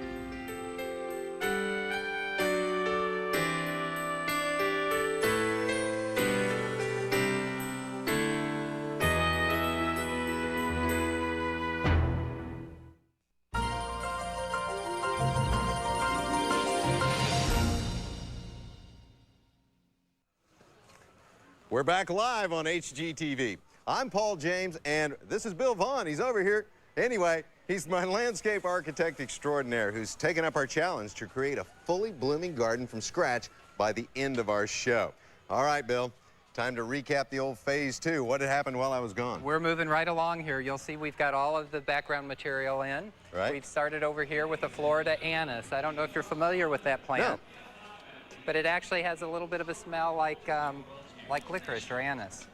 We're back live on HGTV. I'm Paul James, and this is Bill Vaughn. He's over here. Anyway, he's my landscape architect extraordinaire who's taken up our challenge to create a fully blooming garden from scratch by the end of our show. All right, Bill, time to recap the old phase 2. What had happened while I was gone? We're moving right along here. You'll see we've got all of the background material in. Right. We've started over here with the Florida anise. I don't know if you're familiar with that plant. No. But it actually has a little bit of a smell like licorice or anise.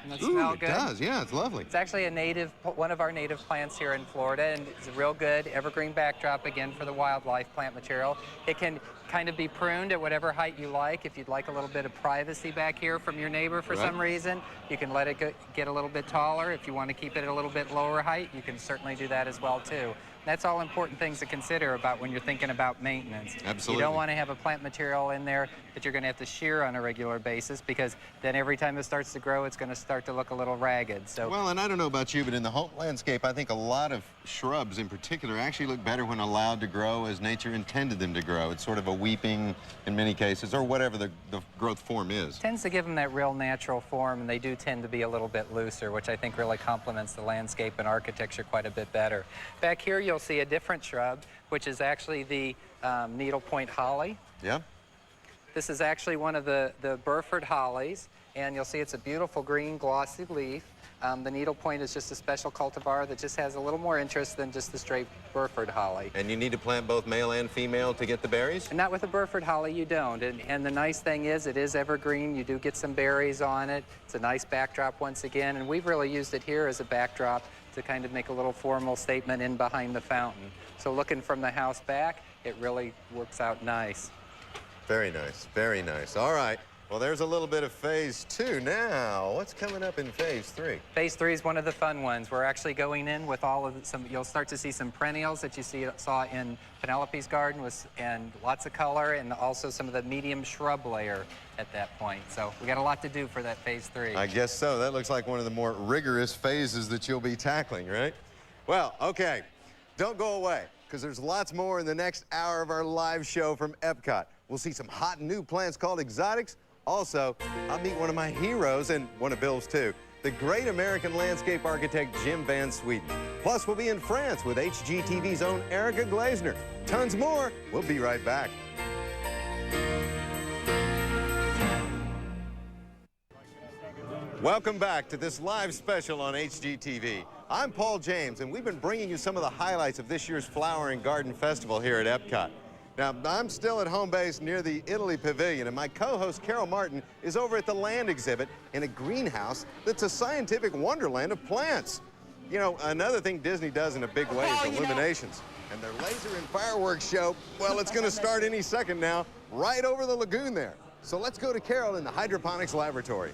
Doesn't it Ooh, smell it good? does. Yeah, it's lovely. It's actually one of our native plants here in Florida, and it's a real good evergreen backdrop, again, for the wildlife plant material. It can kind of be pruned at whatever height you like. If you'd like a little bit of privacy back here from your neighbor for some reason, you can let it get a little bit taller. If you want to keep it at a little bit lower height, you can certainly do that as well, too. That's all important things to consider about when you're thinking about maintenance. Absolutely. You don't want to have a plant material in there that you're going to have to shear on a regular basis, because then every time it starts to grow, it's going to start to look a little ragged. So, well, and I don't know about you, but in the home landscape, I think a lot of shrubs in particular actually look better when allowed to grow as nature intended them to grow. It's sort of a weeping in many cases, or whatever the growth form is. Tends to give them that real natural form, and they do tend to be a little bit looser, which I think really complements the landscape and architecture quite a bit better. Back here, you'll see a different shrub, which is actually the needlepoint holly. Yeah. This is actually one of the Burford hollies, and you'll see it's a beautiful green glossy leaf. The needlepoint is just a special cultivar that just has a little more interest than just the straight Burford holly. And you need to plant both male and female to get the berries? And not with the Burford holly, you don't. And the nice thing is it is evergreen. You do get some berries on it. It's a nice backdrop once again, and we've really used it here as a backdrop to kind of make a little formal statement in behind the fountain. So looking from the house back, it really works out nice. Very nice, very nice. All right, well, there's a little bit of phase 2 now. What's coming up in phase 3? Phase 3 is one of the fun ones. We're actually going in with all of you'll start to see some perennials that you saw in Penelope's garden, and lots of color, and also some of the medium shrub layer at that point. So we got a lot to do for that phase 3. I guess so. That looks like one of the more rigorous phases that you'll be tackling, right? Well, okay, don't go away, because there's lots more in the next hour of our live show from EPCOT. We'll see some hot new plants called exotics. Also, I'll meet one of my heroes, and one of Bill's too, the great American landscape architect Jim Van Sweden. Plus, we'll be in France with HGTV's own Erica Glazner. Tons more. We'll be right back. Welcome back to this live special on HGTV. I'm Paul James, and we've been bringing you some of the highlights of this year's Flower and Garden Festival here at EPCOT. Now, I'm still at home base near the Italy Pavilion, and my co-host Carol Martin is over at the land exhibit in a greenhouse that's a scientific wonderland of plants. You know, another thing Disney does in a big way is illuminations. And their laser and fireworks show, well, it's going to start any second now, right over the lagoon there. So let's go to Carol in the hydroponics laboratory.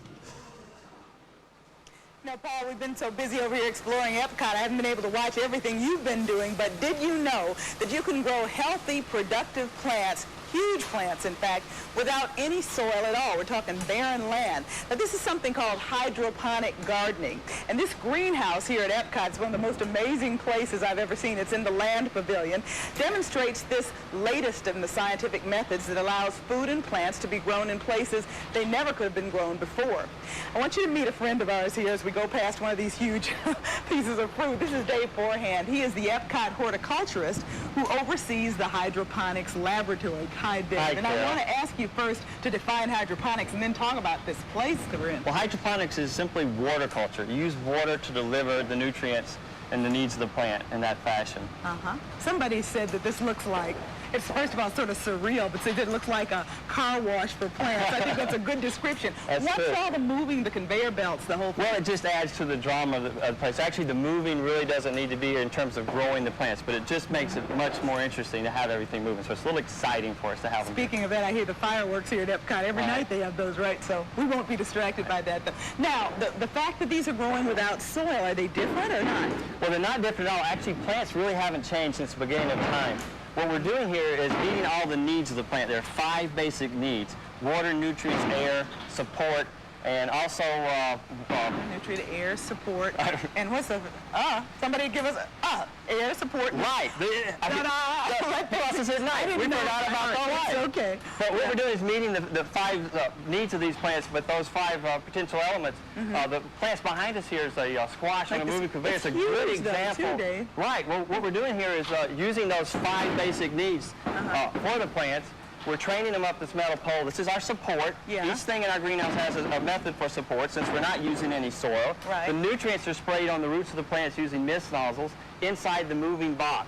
Now, Paul, we've been so busy over here exploring EPCOT, I haven't been able to watch everything you've been doing, but did you know that you can grow healthy, productive plants, huge plants, in fact, without any soil at all? We're talking barren land. Now, this is something called hydroponic gardening. And this greenhouse here at EPCOT is one of the most amazing places I've ever seen. It's in the Land Pavilion. Demonstrates this latest in the scientific methods that allows food and plants to be grown in places they never could have been grown before. I want you to meet a friend of ours here as we go past one of these huge pieces of fruit. This is Dave Forehand. He is the EPCOT horticulturist who oversees the hydroponics laboratory. Hi, Dave. Hi, and I want to ask you first to define hydroponics and then talk about this place that we're in. Well, hydroponics is simply water culture. You use water to deliver the nutrients and the needs of the plant in that fashion. Somebody said that this looks like, it's first of all sort of surreal, but said it looks like a car wash for plants. I think that's a good description. What's all the moving, the conveyor belts, the whole thing? Well, it just adds to the drama of the place. Actually, the moving really doesn't need to be here in terms of growing the plants, but it just makes it much more interesting to have everything moving. So it's a little exciting for us to have them. Speaking of that, I hear the fireworks here at EPCOT. Every night they have those, right? So we won't be distracted by that. Now, the fact that these are growing without soil, are they different or not? Well, they're not different at all. Actually, plants really haven't changed since the beginning of time. What we're doing here is meeting all the needs of the plant. There are 5 basic needs: water, nutrients, air, support, and also nutrient, air, support, and what's the somebody give us air support. Right. Plus at night. We forgot about the light. Okay. But what we're doing is meeting the 5 needs of these plants with those 5 potential elements. The plants behind us here is a squash and a moving conveyor. It's a good example. Right. Well, what we're doing here is using those 5 basic needs for the plants. We're training them up this metal pole. This is our support. Each thing in our greenhouse has a method for support since we're not using any soil. The nutrients are sprayed on the roots of the plants using mist nozzles inside the moving box.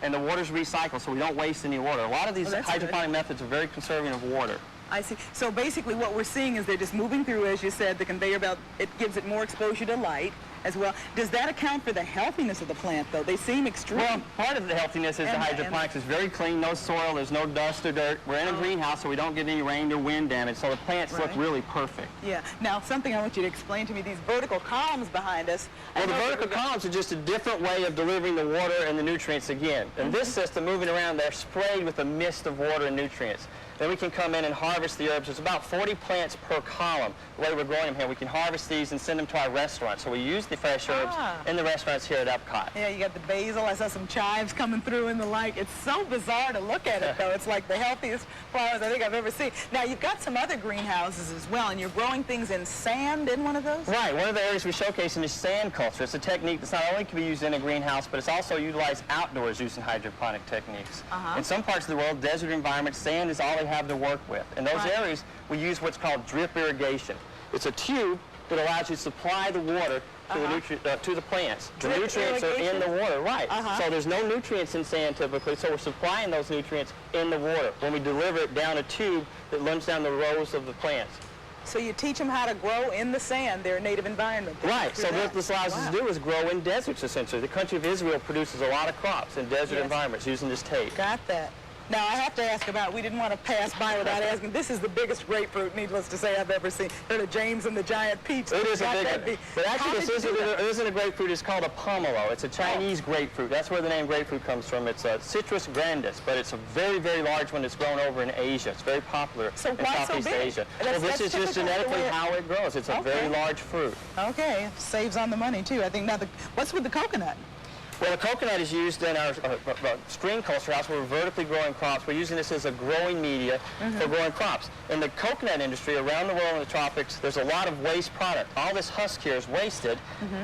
And the water's recycled, so we don't waste any water. A lot of these hydroponic methods are very conserving of water. I see. So basically what we're seeing is they're just moving through, as you said, the conveyor belt. It gives it more exposure to light as well. Does that account for the healthiness of the plant, though? They seem extreme. Well, part of the healthiness is the hydroponics is very clean, no soil, there's no dust or dirt. We're in a greenhouse, so we don't get any rain or wind damage, so the plants look really perfect. Yeah. Now, something I want you to explain to me, these vertical columns behind us. Well, the vertical columns are just a different way of delivering the water and the nutrients again. In this system, moving around, they're sprayed with a mist of water and nutrients. Then we can come in and harvest the herbs. There's about 40 plants per column. The way we're growing them here, we can harvest these and send them to our restaurant. So we use the fresh herbs in the restaurants here at EPCOT. Yeah, you got the basil. I saw some chives coming through and the like. It's so bizarre to look at it, though. It's like the healthiest flowers I think I've ever seen. Now, you've got some other greenhouses as well, and you're growing things in sand in one of those? Right. One of the areas we showcase is sand culture. It's a technique that's not only can be used in a greenhouse, but it's also utilized outdoors using hydroponic techniques. In some parts of the world, desert environments, sand is all they have to work with. In those areas, we use what's called drip irrigation. It's a tube that allows you to supply the water to, to the plants. The nutrients are in the water, So there's no nutrients in sand typically, so we're supplying those nutrients in the water when we deliver it down a tube that runs down the rows of the plants. So you teach them how to grow in the sand, their native environment. Right. So what this allows us to do is grow in deserts, essentially. The country of Israel produces a lot of crops in desert environments using this tape. Got that. Now, I have to ask about, we didn't want to pass by without asking, this is the biggest grapefruit, needless to say, I've ever seen. Heard of James and the Giant Peach. It is a big one. But actually, this isn't a grapefruit. It's called a pomelo. It's a Chinese grapefruit. That's where the name grapefruit comes from. It's a Citrus grandis, but it's a very, very large one that's grown over in Asia. It's very popular in Southeast Asia. Well, this is just genetically how it grows. It's a very large fruit. Okay. Saves on the money, too, I think. Now, what's with the coconut? Well, the coconut is used in our screen culture house where we're vertically growing crops. We're using this as a growing media for growing crops. In the coconut industry around the world in the tropics, there's a lot of waste product. All this husk here is wasted.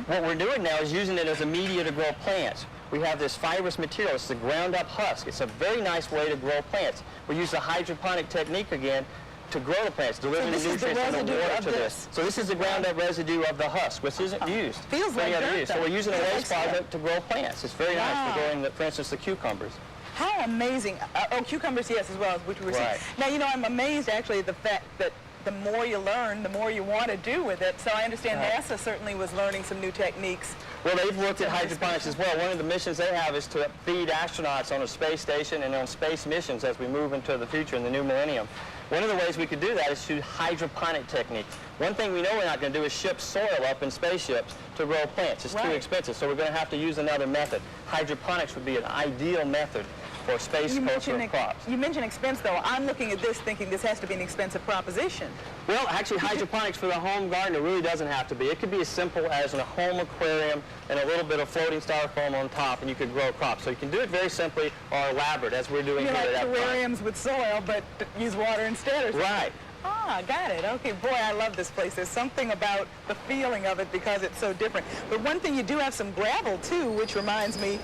What we're doing now is using it as a media to grow plants. We have this fibrous material. It's a ground-up husk. It's a very nice way to grow plants. We use the hydroponic technique again to grow the plants, delivering the nutrients and the water to this. So this is the ground-up residue of the husk, which isn't used. Feels like dirt, so we're using a waste product to grow plants. It's very nice for growing, for instance, the cucumbers. How amazing. Cucumbers, yes, as well, which we were saying. Now, you know, I'm amazed, actually, at the fact that the more you learn, the more you want to do with it. So I understand NASA certainly was learning some new techniques. Well, they've looked at hydroponics as well. One of the missions they have is to feed astronauts on a space station and on space missions as we move into the future in the new millennium. One of the ways we could do that is through hydroponic techniques. One thing we know we're not going to do is ship soil up in spaceships to grow plants. It's too expensive, so we're going to have to use another method. Hydroponics would be an ideal method for space culture crops. You mentioned expense, though. I'm looking at this thinking this has to be an expensive proposition. Well, actually, hydroponics for the home gardener really doesn't have to be. It could be as simple as a home aquarium and a little bit of floating styrofoam on top, and you could grow crops. So you can do it very simply or elaborate, as we're doing here at EPCOT. Like terrariums with soil, but use water instead or something. Right. Ah, got it. Okay, boy, I love this place. There's something about the feeling of it because it's so different. But one thing, you do have some gravel, too, which reminds me,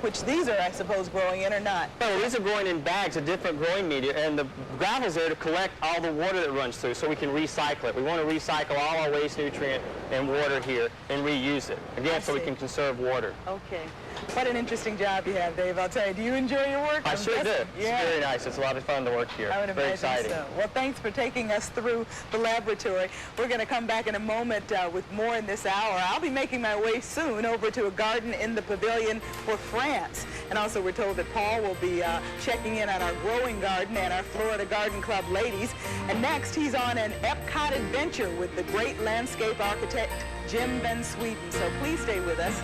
which these are, I suppose, growing in or not? Well, these are growing in bags of different growing media, and the gravel's there to collect all the water that runs through so we can recycle it. We want to recycle all our waste nutrient and water here and reuse it, again, so we can conserve water. Okay. What an interesting job you have, Dave. I'll tell you, do you enjoy your work? I sure do. It's very nice. It's a lot of fun to work here. I would very imagine exciting. so. Well, thanks for taking us through the laboratory. We're going to come back in a moment with more in this hour. I'll be making my way soon over to a garden in the pavilion for France. And also we're told that Paul will be checking in on our growing garden and our Florida Garden Club ladies. And next, he's on an EPCOT adventure with the great landscape architect, Jim Van Sweden. So please stay with us.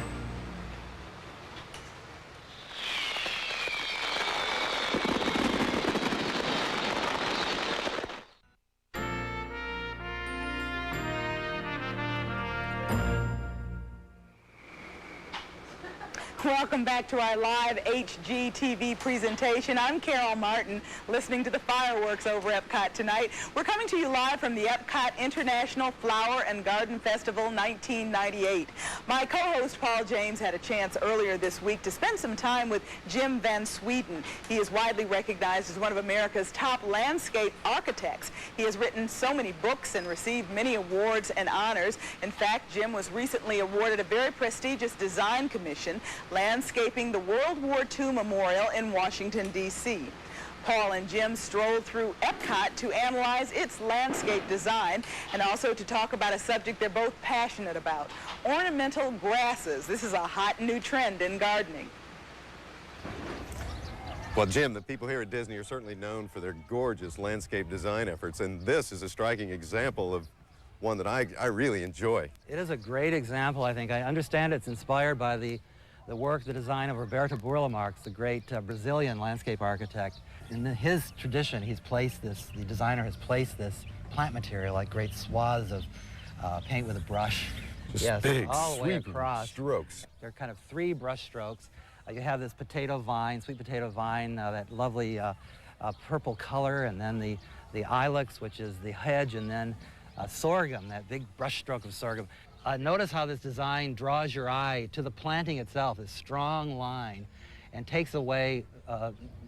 Welcome back to our live HGTV presentation. I'm Carol Martin, listening to the fireworks over EPCOT tonight. We're coming to you live from the EPCOT International Flower and Garden Festival 1998. My co-host Paul James had a chance earlier this week to spend some time with Jim Van Sweden. He is widely recognized as one of America's top landscape architects. He has written so many books and received many awards and honors. In fact, Jim was recently awarded a very prestigious design commission, landscaping the World War II Memorial in Washington, D.C. Paul and Jim strolled through EPCOT to analyze its landscape design and also to talk about a subject they're both passionate about, ornamental grasses. This is a hot new trend in gardening. Well, Jim, the people here at Disney are certainly known for their gorgeous landscape design efforts, and this is a striking example of one that I really enjoy. It is a great example, I think. I understand it's inspired by the work, the design of Roberto Burle-Marx, the great Brazilian landscape architect. In his tradition, he's placed this, the designer has placed this plant material like great swaths of paint with a brush. Just big, all the way across. strokes. There are kind of 3 brush strokes. You have this potato vine, sweet potato vine, that lovely purple color, and then the ilex, which is the hedge, and then sorghum, that big brush stroke of sorghum. Notice how this design draws your eye to the planting itself, this strong line, and takes away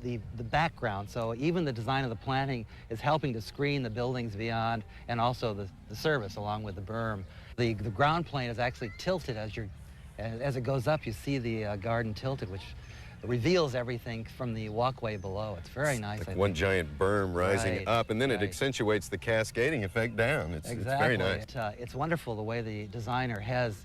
the background. So even the design of the planting is helping to screen the buildings beyond, and also the service along with the berm. The ground plane is actually tilted as it goes up. You see the garden tilted, which reveals everything from the walkway below. It's very nice. Like one giant berm rising up, and then it accentuates the cascading effect down. It's very nice. It's wonderful the way the designer has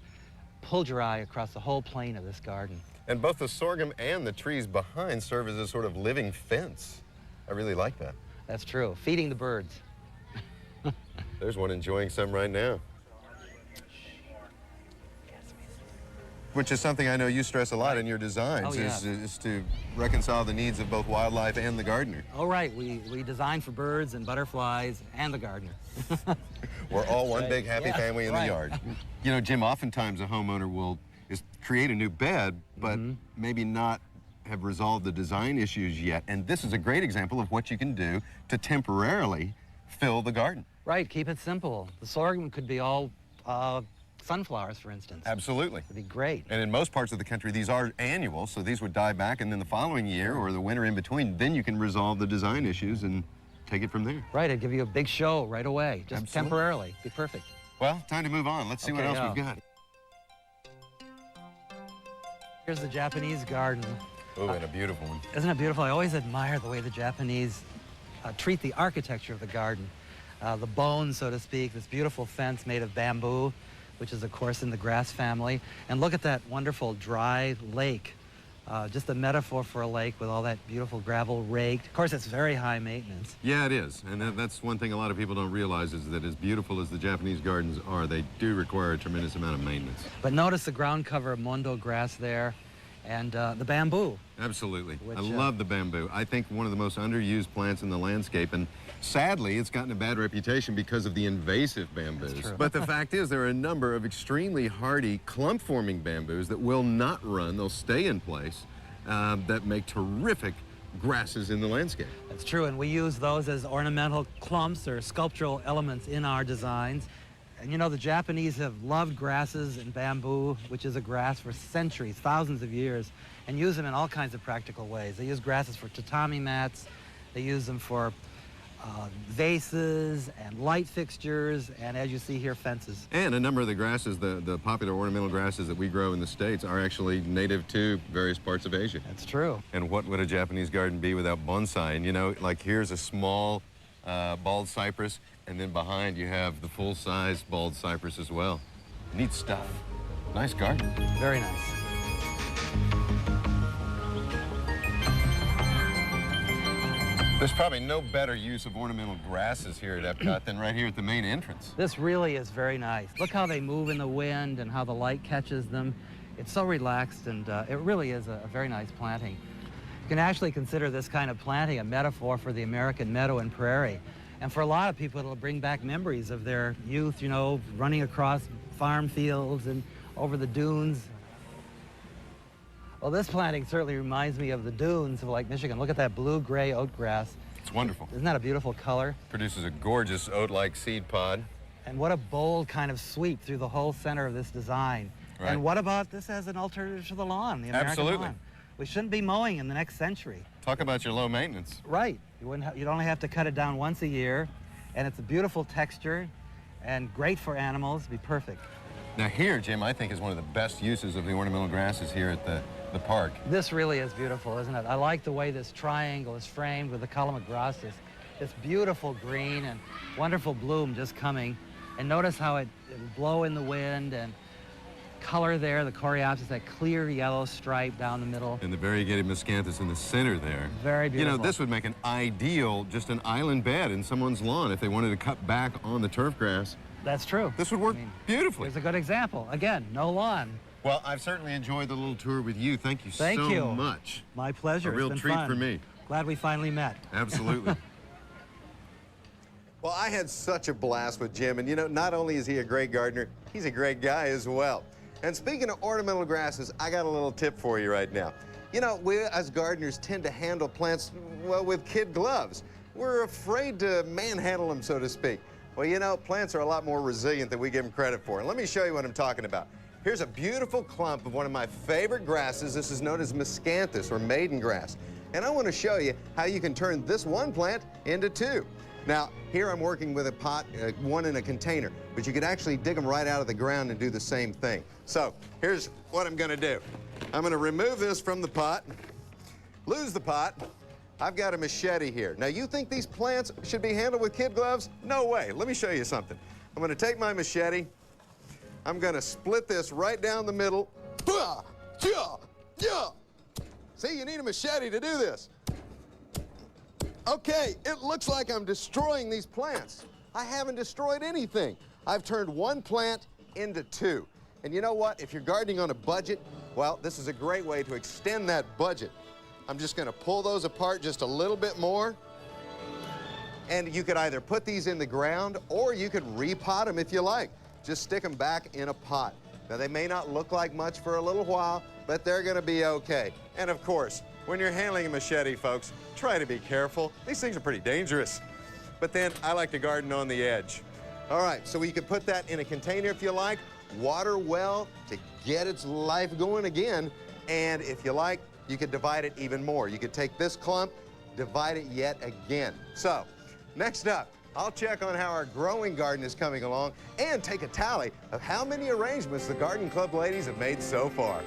pulled your eye across the whole plane of this garden. And both the sorghum and the trees behind serve as a sort of living fence. I really like that. That's true. Feeding the birds. There's one enjoying some right now. Which is something I know you stress a lot in your designs, is to reconcile the needs of both wildlife and the gardener. Oh, right. We design for birds and butterflies and the gardener. We're all one big happy family in the yard. You know, Jim, oftentimes a homeowner will create a new bed, but maybe not have resolved the design issues yet. And this is a great example of what you can do to temporarily fill the garden. Right. Keep it simple. The sorghum could be all sunflowers, for instance. Absolutely. It'd be great. And in most parts of the country, these are annual, so these would die back, and then the following year or the winter in between, then you can resolve the design issues and take it from there. Right, it'd give you a big show right away, just temporarily. Be perfect. Well, time to move on. Let's see what else we've got. Here's the Japanese garden. Oh, and a beautiful one. Isn't it beautiful? I always admire the way the Japanese treat the architecture of the garden. the bones, so to speak, this beautiful fence made of bamboo, which is, of course, in the grass family. And look at that wonderful dry lake. Just a metaphor for a lake with all that beautiful gravel raked. Of course, it's very high maintenance. Yeah, it is. And that's one thing a lot of people don't realize is that as beautiful as the Japanese gardens are, they do require a tremendous amount of maintenance. But notice the ground cover of mondo grass there and the bamboo. Absolutely. Which, I love the bamboo. I think one of the most underused plants in the landscape, and sadly, it's gotten a bad reputation because of the invasive bamboos. That's true. But the fact is, there are a number of extremely hardy clump-forming bamboos that will not run. They'll stay in place, that make terrific grasses in the landscape. That's true, and we use those as ornamental clumps or sculptural elements in our designs. And you know, the Japanese have loved grasses and bamboo, which is a grass, for centuries, thousands of years, and use them in all kinds of practical ways. They use grasses for tatami mats, they use them for vases and light fixtures, and as you see here, fences. And a number of the grasses, the popular ornamental grasses that we grow in the States, are actually native to various parts of Asia. That's true. And what would a Japanese garden be without bonsai? And you know, like here's a small bald cypress, and then behind you have the full-size bald cypress as well. Neat stuff. Nice garden. Very nice. There's probably no better use of ornamental grasses here at EPCOT than right here at the main entrance. This really is very nice. Look how they move in the wind and how the light catches them. It's so relaxed, and it really is a very nice planting. You can actually consider this kind of planting a metaphor for the American meadow and prairie. And for a lot of people, it'll bring back memories of their youth, you know, running across farm fields and over the dunes. Well, this planting certainly reminds me of the dunes of Lake Michigan. Look at that blue-gray oat grass. It's wonderful. Isn't that a beautiful color? Produces a gorgeous oat-like seed pod. And what a bold kind of sweep through the whole center of this design. Right. And what about this as an alternative to the lawn, the American Absolutely. lawn? We shouldn't be mowing in the next century. Talk about your low maintenance. Right. You'd only have to cut it down once a year, and it's a beautiful texture and great for animals. It'd be perfect. Now here, Jim, I think is one of the best uses of the ornamental grasses here at the park. This really is beautiful, isn't it? I like the way this triangle is framed with the calamagrostis. This beautiful green and wonderful bloom just coming. And notice how it'll blow in the wind, and color there, the coreopsis, that clear yellow stripe down the middle. And the variegated miscanthus in the center there. Very beautiful. You know, this would make an ideal, just an island bed in someone's lawn if they wanted to cut back on the turf grass. That's true. This would work beautifully. Here's a good example. Again, no lawn. Well, I've certainly enjoyed the little tour with you. Thank you Thank so you. much. My pleasure. A real It's been treat fun. for me. Glad we finally met. Absolutely. Well, I had such a blast with Jim, and you know, not only is he a great gardener, he's a great guy as well. And speaking of ornamental grasses, I got a little tip for you right now. You know, we as gardeners tend to handle plants, well, with kid gloves. We're afraid to manhandle them, so to speak. Well, you know, plants are a lot more resilient than we give them credit for. And let me show you what I'm talking about. Here's a beautiful clump of one of my favorite grasses. This is known as miscanthus, or maiden grass. And I want to show you how you can turn this one plant into two. Now, here I'm working with a pot, one in a container, but you could actually dig them right out of the ground and do the same thing. So here's what I'm going to do. I'm going to remove this from the pot, lose the pot. I've got a machete here. Now, you think these plants should be handled with kid gloves? No way. Let me show you something. I'm going to take my machete. I'm going to split this right down the middle. See, you need a machete to do this. Okay, it looks like I'm destroying these plants. I haven't destroyed anything. I've turned one plant into two. And you know what? If you're gardening on a budget, well, this is a great way to extend that budget. I'm just going to pull those apart just a little bit more. And you could either put these in the ground or you could repot them if you like. Just stick them back in a pot. Now, they may not look like much for a little while, but they're going to be okay. And of course, when you're handling a machete, folks, try to be careful. These things are pretty dangerous. But then I like to garden on the edge. All right, so you can put that in a container if you like, water well to get its life going again. And if you like, you could divide it even more. You could take this clump, divide it yet again. So, next up, I'll check on how our growing garden is coming along and take a tally of how many arrangements the Garden Club ladies have made so far.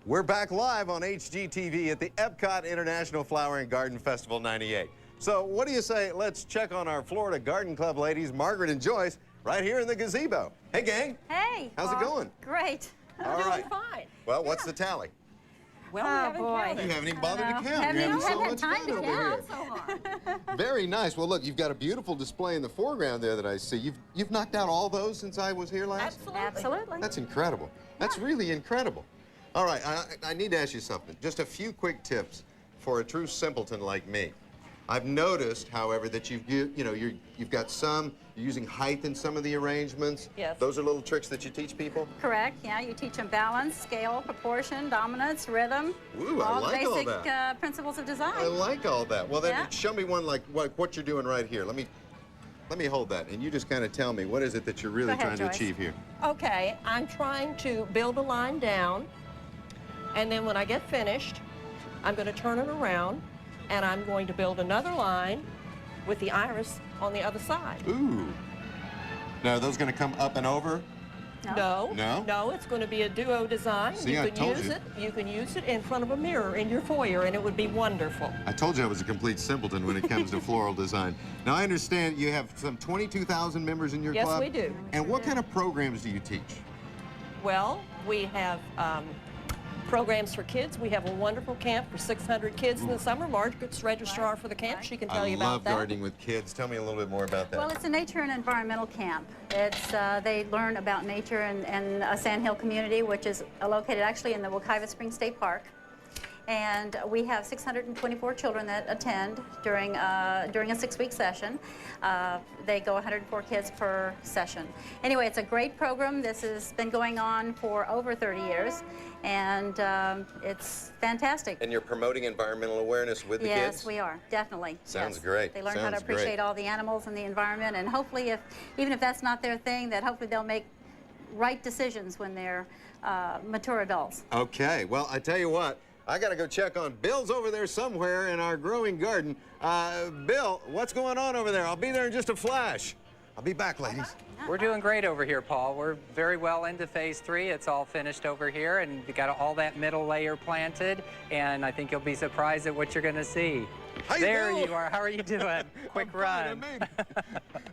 We're back live on HGTV at the EPCOT International Flower and Garden Festival 98. So what do you say, let's check on our Florida Garden Club ladies, Margaret and Joyce, right here in the gazebo. Hey, gang. Hey. How's it going? Great. All right. Fine. Well, what's the tally? Well, we haven't counted. You haven't even bothered to count. Haven't You're having so had much time fun to over count. here. Very nice. Well, look, you've got a beautiful display in the foreground there that I see. You've knocked out all those since I was here last? Absolutely. That's incredible. That's really incredidible. All right, I need to ask you something. Just a few quick tips for a true simpleton like me. I've noticed, however, that you've got you're using height in some of the arrangements. Yes. Those are little tricks that you teach people? Correct. Yeah, you teach them balance, scale, proportion, dominance, rhythm. Ooh, I like all the basic that. principles of design. I like all that. Well, then Yeah. show me one like what you're doing right here. Let me hold that, and you just kind of tell me, what is it that you're really Go ahead, trying to Joyce. achieve here? Okay, I'm trying to build a line down, and then when I get finished, I'm going to turn it around, and I'm going to build another line with the iris on the other side. Ooh. Now, are those going to come up and over? No. No? No, it's going to be a duo design. See, you I can told use you. it. You can use it in front of a mirror in your foyer, and it would be wonderful. I told you I was a complete simpleton when it comes to floral design. Now, I understand you have some 22,000 members in your Yes, club. we do. And what kind of programs do you teach? Well, we have programs for kids. We have a wonderful camp for 600 kids in the summer. Margaret's registrar for the camp. She can tell you I about love that. gardening with kids. Tell me a little bit more about that. Well, it's a nature and environmental camp. It's they learn about nature and a sandhill community, which is located actually in the Wekiva Springs State Park. And we have 624 children that attend during a 6-week session. They go 104 kids per session. Anyway, it's a great program. This has been going on for over 30 years, and it's fantastic. And you're promoting environmental awareness with the kids? Yes, we are, definitely. Sounds yes. great. They learn how to Sounds great. appreciate all the animals and the environment, and hopefully, even if that's not their thing, that hopefully they'll make right decisions when they're mature adults. Okay, well, I tell you what, I got to go check on Bill's over there somewhere in our growing garden. Bill, what's going on over there? I'll be there in just a flash. I'll be back, ladies. We're doing great over here, Paul. We're very well into phase 3. It's all finished over here, and we got all that middle layer planted, and I think you'll be surprised at what you're going to see. Hi, there Bill. you are. How are you doing? Quick run.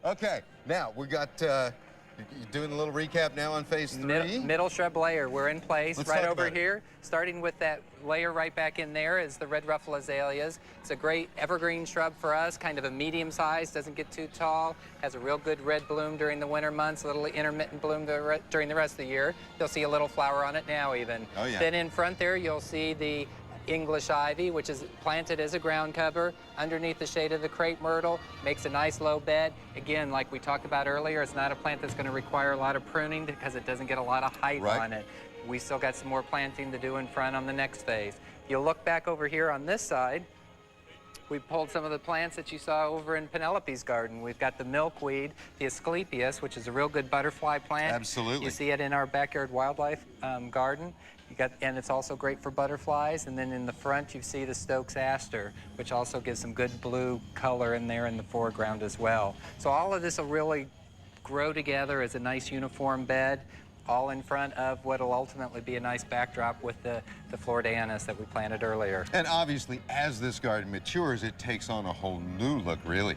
Okay, now we got, you're doing a little recap now on phase 3? Middle shrub layer. We're in place. Let's right talk over about it. here. Starting with that layer right back in there is the red ruffle azaleas. It's a great evergreen shrub for us, kind of a medium size, doesn't get too tall, has a real good red bloom during the winter months, a little intermittent bloom during the rest of the year. You'll see a little flower on it now even. Oh, yeah. Then in front there you'll see the English ivy, which is planted as a ground cover underneath the shade of the crepe myrtle, makes a nice low bed. Again, like we talked about earlier, it's not a plant that's going to require a lot of pruning because it doesn't get a lot of height Right. on it. We still got some more planting to do in front on the next phase. You'll look back over here on this side. We pulled some of the plants that you saw over in Penelope's garden. We've got the milkweed, the Asclepias, which is a real good butterfly plant. Absolutely. You see it in our backyard wildlife garden. And it's also great for butterflies. And then in the front, you see the Stokes aster, which also gives some good blue color in there in the foreground as well. So all of this will really grow together as a nice uniform bed, all in front of what will ultimately be a nice backdrop with the Floridanus that we planted earlier. And obviously, as this garden matures, it takes on a whole new look, really.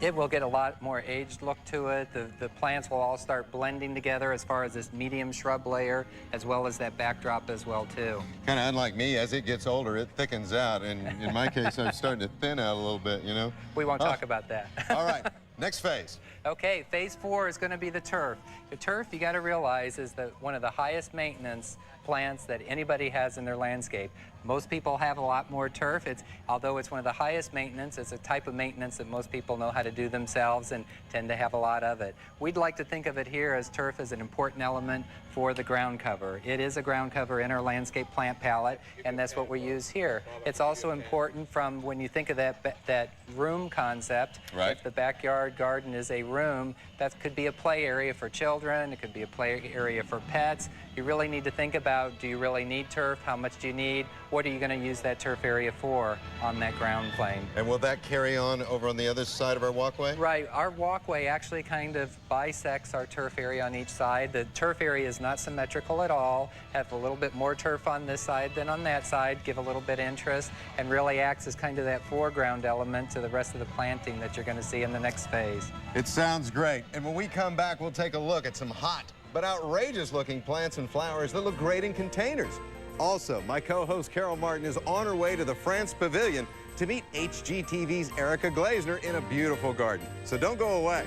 It will get a lot more aged look to it. The plants will all start blending together as far as this medium shrub layer, as well as that backdrop as well, too. Kind of unlike me, as it gets older, it thickens out, and in my case, I'm starting to thin out a little bit, you know? We won't talk about that. All right, next phase. Okay, phase 4 is going to be the turf. The turf, you got to realize, is one of the highest maintenance plants that anybody has in their landscape. Most people have a lot more turf. Although it's one of the highest maintenance, it's a type of maintenance that most people know how to do themselves and tend to have a lot of it. We'd like to think of it here as turf as an important element for the ground cover. It is a ground cover in our landscape plant palette, and that's what we use here. It's also important from when you think of that room concept. Right. If the backyard garden is a room, that could be a play area for children, it could be a play area for pets, you really need to think about, do you really need turf? How much do you need? What are you going to use that turf area for on that ground plane? And will that carry on over on the other side of our walkway? Right. Our walkway actually kind of bisects our turf area on each side. The turf area is not symmetrical at all. Have a little bit more turf on this side than on that side, give a little bit of interest, and really acts as kind of that foreground element to the rest of the planting that you're going to see in the next phase. It sounds great. And when we come back, we'll take a look at some hot but outrageous looking plants and flowers that look great in containers. Also, my co-host Carol Martin is on her way to the France Pavilion to meet HGTV's Erica Glazner in a beautiful garden. So don't go away.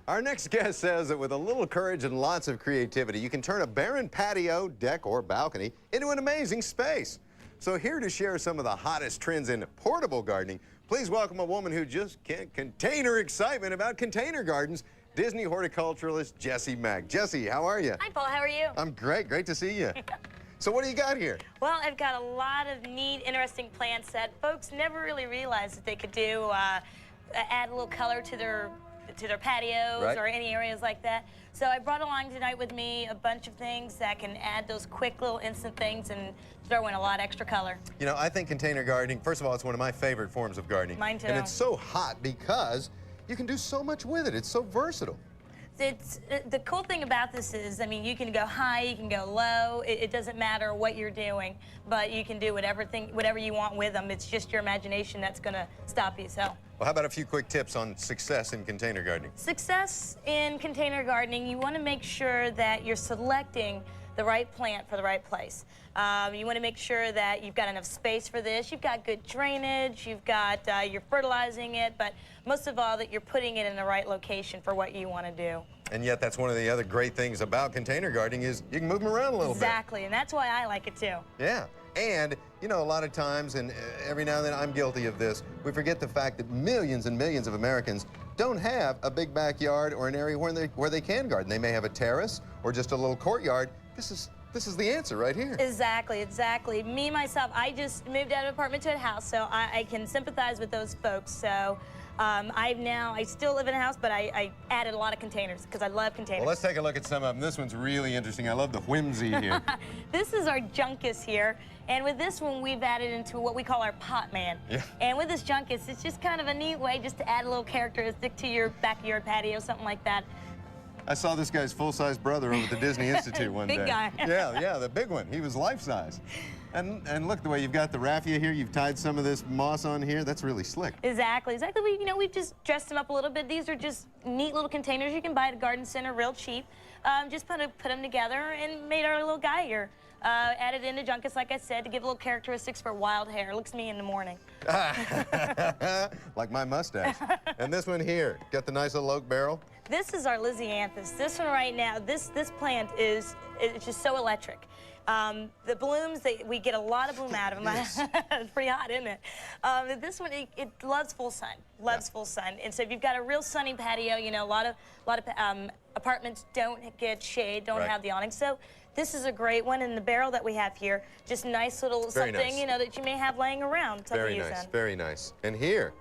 Our next guest says that with a little courage and lots of creativity, you can turn a barren patio, deck, or balcony into an amazing space. So here to share some of the hottest trends in portable gardening, please welcome a woman who just can't contain her excitement about container gardens, Disney horticulturalist Jessie Mack. Jessie, how are you? Hi, Paul. How are you? I'm great. Great to see you. So what do you got here? Well, I've got a lot of neat, interesting plants that folks never really realized that they could do, add a little color to their patios, right, or any areas like that. So I brought along tonight with me a bunch of things that can add those quick little instant things and throw in a lot extra color. You know, I think container gardening, first of all, it's one of my favorite forms of gardening. Mine too. And it's so hot because you can do so much with it. It's so versatile. The cool thing about this is, I mean, you can go high, you can go low. It doesn't matter what you're doing, but you can do whatever you want with them. It's just your imagination that's going to stop you. So. Well, how about a few quick tips on success in container gardening? Success in container gardening, you want to make sure that you're selecting the right plant for the right place. You want to make sure that you've got enough space for this, you've got good drainage, you've got, you're fertilizing it, but most of all that you're putting it in the right location for what you want to do. And yet that's one of the other great things about container gardening is you can move them around a little bit. Exactly, and that's why I like it too. Yeah, and you know, a lot of times, and every now and then I'm guilty of this, we forget the fact that millions and millions of Americans don't have a big backyard or an area where they can garden. They may have a terrace or just a little courtyard. This is the answer right here. Exactly, exactly. Me, myself, I just moved out of an apartment to a house, so I can sympathize with those folks. So I still live in a house, but I added a lot of containers because I love containers. Well, let's take a look at some of them. This one's really interesting. I love the whimsy here. This is our juncus here. And with this one, we've added into what we call our pot man. Yeah. And with this juncus, it's just kind of a neat way just to add a little characteristic to your backyard patio, something like that. I saw this guy's full-size brother over at the Disney Institute one day. Big guy. Yeah, the big one. He was life-size. And look, the way you've got the raffia here, you've tied some of this moss on here. That's really slick. Exactly. We've just dressed them up a little bit. These are just neat little containers you can buy at a garden center real cheap. Just put them together and made our little guy here. Added into juncus, like I said, to give little characteristics for wild hair. Looks me in the morning. Like my mustache. And this one here, got the nice little oak barrel. This is our Lysianthus. This one right now, this plant it's just so electric. The blooms, we get a lot of bloom out of them. It's pretty hot, isn't it? This one, it loves full sun. Loves full sun. And so if you've got a real sunny patio, you know, a lot of apartments don't get shade, don't have the awning. So this is a great one. And the barrel that we have here, just nice little something, you know, that you may have laying around. Very nice, very nice. And here,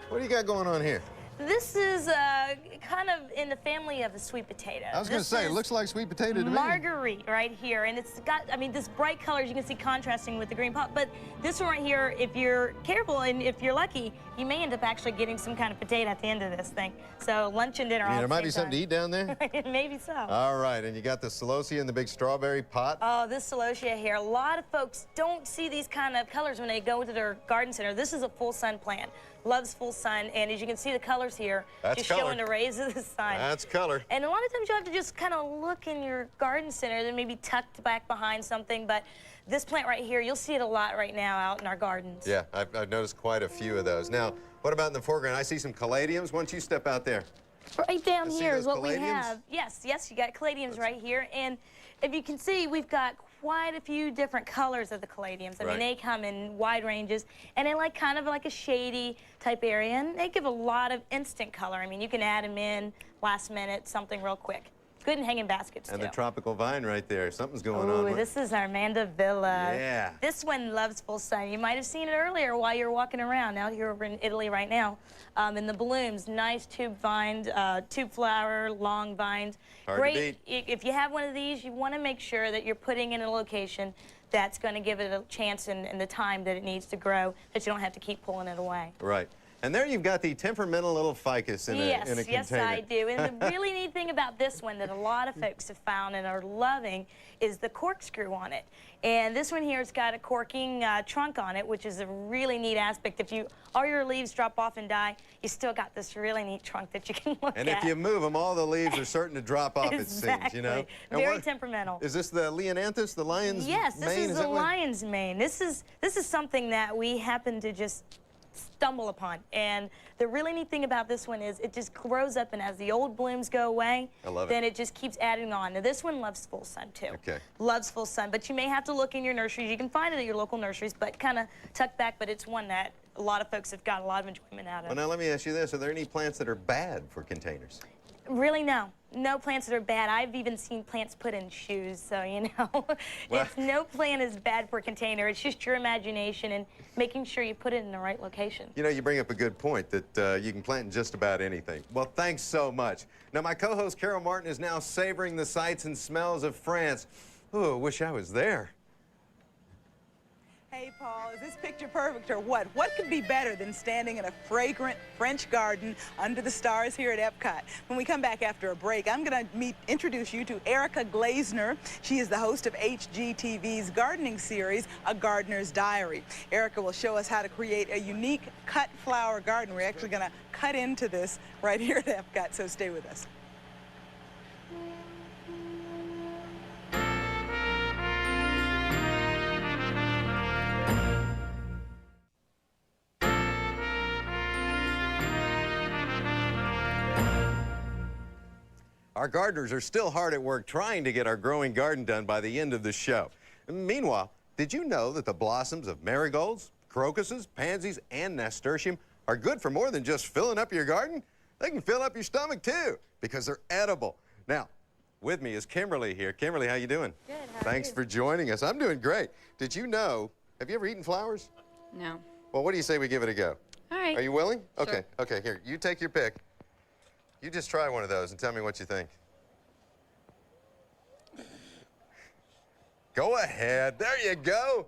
what do you got going on here? This is kind of in the family of the sweet potato. I was going to say, it looks like sweet potato to me. Marguerite right here, and it's got, I mean, this bright colors you can see contrasting with the green pot, but this one right here, if you're careful and if you're lucky, you may end up actually getting some kind of potato at the end of this thing. So lunch and dinner all there might be something to eat down there? Maybe so. All right, and you got the celosia in the big strawberry pot? Oh, this celosia here, a lot of folks don't see these kind of colors when they go to their garden center. This is a full sun plant. Loves full sun, and as you can see the colors here, just showing the rays of the sun. That's color. And a lot of times you have to just kind of look in your garden center, then maybe tucked back behind something, but this plant right here, you'll see it a lot right now out in our gardens. Yeah, I've noticed quite a few of those. Now, what about in the foreground? I see some caladiums. Why don't you step out there? Right down here is what we have. Yes, you got caladiums right here, and if you can see, we've got quite a few different colors of the caladiums. I mean, they come in wide ranges, and they like kind of like a shady type area, and they give a lot of instant color. I mean, you can add them in last minute, something real quick. good in hanging baskets, And too. the tropical vine right there. Something's going on. Ooh, this is our Mandevilla. Yeah. This one loves full sun. You might have seen it earlier while you were walking around. Now you're over in Italy right now. And the blooms, nice tube vine, tube flower, long vines. Hard Great. to beat. If you have one of these, you want to make sure that you're putting in a location that's going to give it a chance and the time that it needs to grow, that you don't have to keep pulling it away. Right. And there you've got the temperamental little ficus in a container. Yes, I do. And the really neat thing about this one that a lot of folks have found and are loving is the corkscrew on it. And this one here has got a corking trunk on it, which is a really neat aspect. If all your leaves drop off and die, you still got this really neat trunk that you can look at. And if you move them, all the leaves are certain to drop off, Exactly. it seems, you know? And Very temperamental. Is this the Leonanthus, the lion's mane? Yes, this is the lion's mane. This is something that we happen to just stumble upon. And the really neat thing about this one is it just grows up, and as the old blooms go away, then it just keeps adding on. Now this one loves full sun too. Okay. Loves full sun, but you may have to look in your nurseries. You can find it at your local nurseries, but kind of tucked back, but it's one that a lot of folks have got a lot of enjoyment out of. Well, now let me ask you this. Are there any plants that are bad for containers? Really, no. No plants that are bad. I've even seen plants put in shoes, so you know. It's no plant is bad for a container. It's just your imagination and making sure you put it in the right location. You know, you bring up a good point that you can plant in just about anything. Well, thanks so much. Now, my co-host Carol Martin is now savoring the sights and smells of France. Ooh, I wish I was there. Hey, Paul, is this picture perfect or what? What could be better than standing in a fragrant French garden under the stars here at EPCOT? When we come back after a break, I'm going to introduce you to Erica Glazner. She is the host of HGTV's gardening series, A Gardener's Diary. Erica will show us how to create a unique cut flower garden. We're actually going to cut into this right here at EPCOT, so stay with us. Our gardeners are still hard at work trying to get our growing garden done by the end of the show. Meanwhile, did you know that the blossoms of marigolds, crocuses, pansies, and nasturtium are good for more than just filling up your garden? They can fill up your stomach too, because they're edible. Now, with me is Kimberly here. Kimberly, how you doing? Good, Thanks for joining us. I'm doing great. Did you know, have you ever eaten flowers? No. Well, what do you say we give it a go? All right. Are you willing? Sure. Okay, okay, here, you take your pick. You just try one of those and tell me what you think. Go ahead. There you go.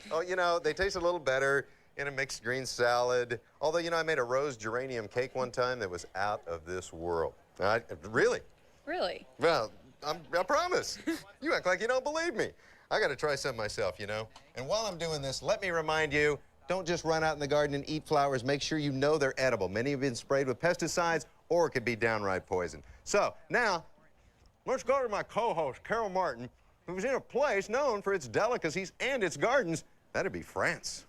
Oh, you know, they taste a little better in a mixed green salad. Although, you know, I made a rose geranium cake one time that was out of this world. Really? Really? Well, I promise. You act like you don't believe me. I got to try some myself, you know. And while I'm doing this, let me remind you, don't just run out in the garden and eat flowers. Make sure you know they're edible. Many have been sprayed with pesticides or it could be downright poison. So now, let's go to my co-host, Carol Martin, who's in a place known for its delicacies and its gardens. That'd be France.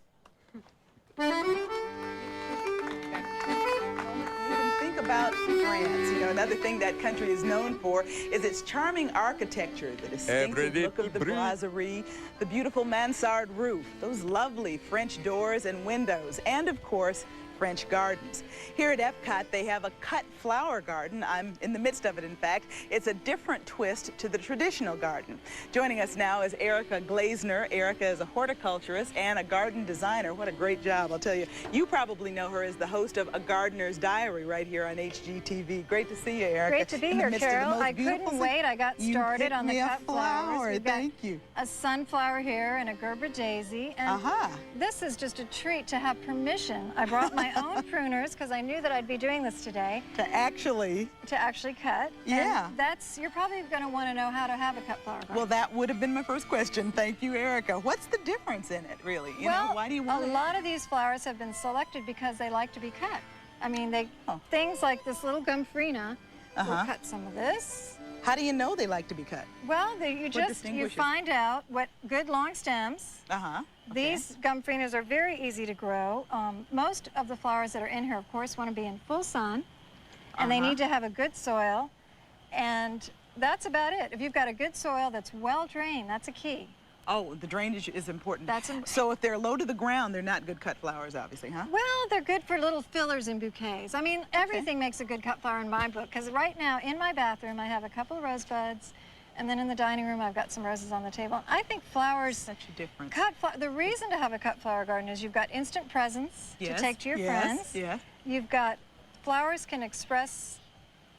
Think about France. You know, another thing that country is known for is its charming architecture, the distinctive look of the brasserie, the beautiful mansard roof, those lovely French doors and windows, and of course, French gardens. Here at EPCOT, they have a cut flower garden. I'm in the midst of it, in fact. It's a different twist to the traditional garden. Joining us now is Erica Glazner. Erica is a horticulturist and a garden designer. What a great job, I'll tell you. You probably know her as the host of A Gardener's Diary right here on HGTV. Great to see you, Erica. Great to be here, Carol. I couldn't wait. I got started on the cut flowers. Thank you. A sunflower here and a Gerber daisy. And this is just a treat to have permission. I brought my own pruners because I knew that I'd be doing this today. To actually cut. Yeah. And you're probably going to want to know how to have a cut flower garden. Well, that would have been my first question. Thank you, Erica. What's the difference in it, really? You know, why do you want a lot of these flowers have been selected because they like to be cut. I mean, things like this little Gomphrena will cut some of this. How do you know they like to be cut? Well, you find out what good long stems. These Gompphrenas are very easy to grow. Most of the flowers that are in here, of course, want to be in full sun, and they need to have a good soil, and that's about it. If you've got a good soil that's well drained, that's a key. Oh, the drainage is important. That's so if they're low to the ground, they're not good cut flowers, obviously, huh? Well, they're good for little fillers in bouquets. I mean, everything makes a good cut flower in my book, because right now in my bathroom I have a couple of rosebuds, and then in the dining room I've got some roses on the table. I think flowers... Such a difference. The reason to have a cut flower garden is you've got instant presents to take to your friends. Yes. You've got... Flowers can express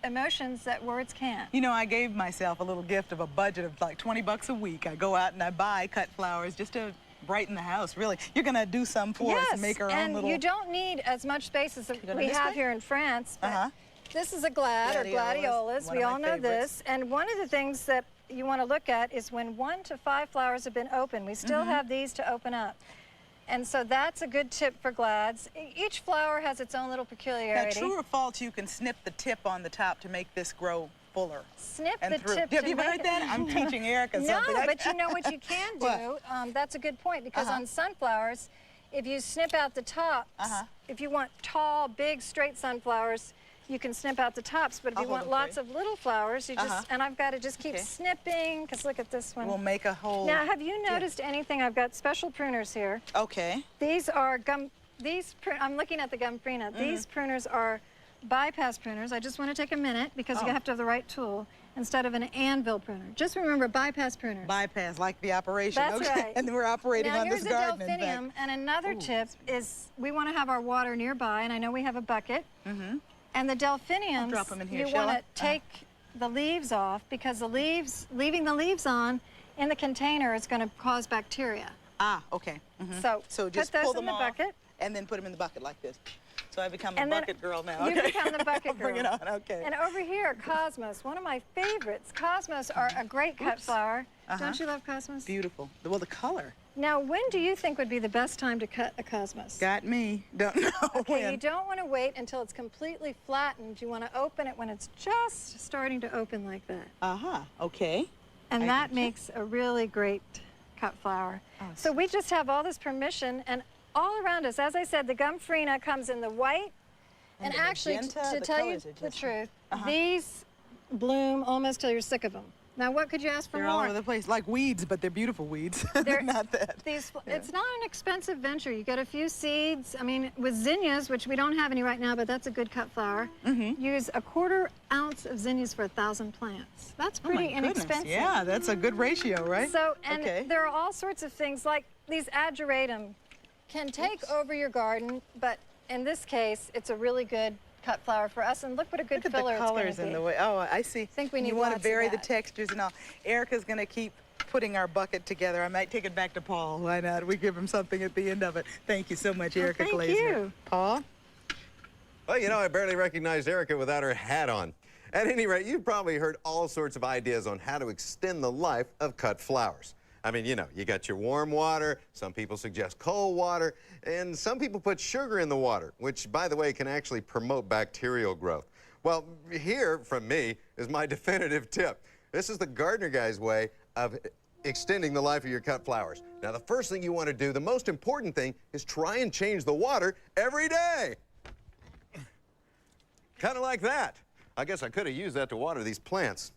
emotions that words can't. You know, I gave myself a little gift of a budget of like 20 bucks a week. I go out and I buy cut flowers just to brighten the house, really. You're going to do some for us and make our own little... and you don't need as much space as we have here in France, but this is a glad or gladiolas. We all know this. And one of the things that you want to look at is when 1 to 5 flowers have been open. We still have these to open up. And so that's a good tip for glads. Each flower has its own little peculiarity. Now, true or false, you can snip the tip on the top to make this grow fuller. Snip the tip. Have you heard that? I'm teaching Erica something. No, but you know what you can do? That's a good point, because on sunflowers, if you snip out the tops, if you want tall, big, straight sunflowers, you can snip out the tops, but if you want lots of little flowers, you just, and I've got to just keep snipping, because look at this one. We'll make a whole... Now, have you noticed anything? I've got special pruners here. Okay. These are I'm looking at the Gumfrina. These pruners are bypass pruners. I just want to take a minute, because you have to have the right tool, instead of an anvil pruner. Just remember, bypass pruners. Bypass, like the operation. That's right. And we're operating on this garden. Now, here's a delphinium, and another tip is we want to have our water nearby, and I know we have a bucket. And the delphiniums, drop them in here, you want to take the leaves off, because the leaves, leaving the leaves on in the container is going to cause bacteria. Ah, okay. So just put those pull them in the off, bucket. and then put them in the bucket like this. So I become a bucket girl now. You become the bucket girl. Bring it on, okay. And over here, cosmos, one of my favorites. Cosmos are a great cut flower. Don't you love cosmos? Beautiful. Well, the color. Now, when do you think would be the best time to cut a cosmos? Got me. Don't know when. You don't want to wait until it's completely flattened. You want to open it when it's just starting to open like that. Okay. And that makes a really great cut flower. So we just have all this permission, and all around us, as I said, the Gumfrina comes in the white, and actually, to tell you the truth, these bloom almost till you're sick of them. Now, what could you ask for more? They're all over the place, like weeds, but they're beautiful weeds. They're not that. It's not an expensive venture. You get a few seeds. I mean, with zinnias, which we don't have any right now, but that's a good cut flower, use a 1/4 ounce of zinnias for 1,000 plants. That's pretty inexpensive. Yeah, that's a good ratio, right? So, and there are all sorts of things, like these ageratum can take over your garden, but in this case, it's a really good cut flower for us, and look what a good filler it's going to be. Look at the colors in the way. Oh, I see. I think we need You want to vary the that. textures and all. Erica's going to keep putting our bucket together. I might take it back to Paul. Why not? We give him something at the end of it. Thank you so much, Erica Glazer. Thank you. Paul? Well, you know, I barely recognized Erica without her hat on. At any rate, you've probably heard all sorts of ideas on how to extend the life of cut flowers. I mean, you know, you got your warm water, some people suggest cold water, and some people put sugar in the water, which, by the way, can actually promote bacterial growth. Well, here, from me, is my definitive tip. This is the gardener guy's way of extending the life of your cut flowers. Now, the first thing you want to do, the most important thing, is try and change the water every day. Kind of like that. I guess I could have used that to water these plants.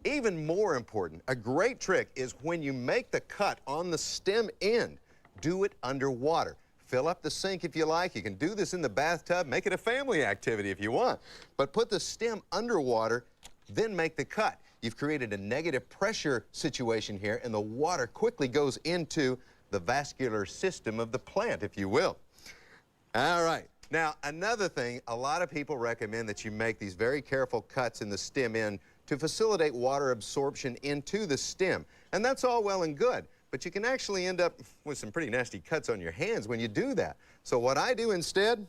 Even more important, a great trick is when you make the cut on the stem end, do it underwater. Fill up the sink if you like. You can do this in the bathtub. Make it a family activity if you want. But put the stem underwater, then make the cut. You've created a negative pressure situation here, and the water quickly goes into the vascular system of the plant, if you will. All right. Now, another thing, a lot of people recommend that you make these very careful cuts in the stem end to facilitate water absorption into the stem. And that's all well and good, but you can actually end up with some pretty nasty cuts on your hands when you do that. So what I do instead,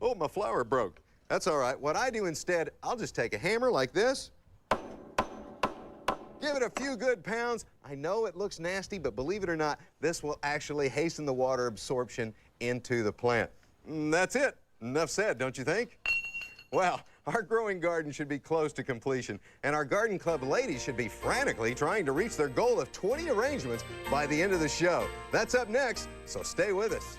oh, my flower broke. That's all right. What I do instead, I'll just take a hammer like this, give it a few good pounds. I know it looks nasty, but believe it or not, this will actually hasten the water absorption into the plant. That's it. Enough said, don't you think? Well, our growing garden should be close to completion, and our garden club ladies should be frantically trying to reach their goal of 20 arrangements by the end of the show. That's up next, so stay with us.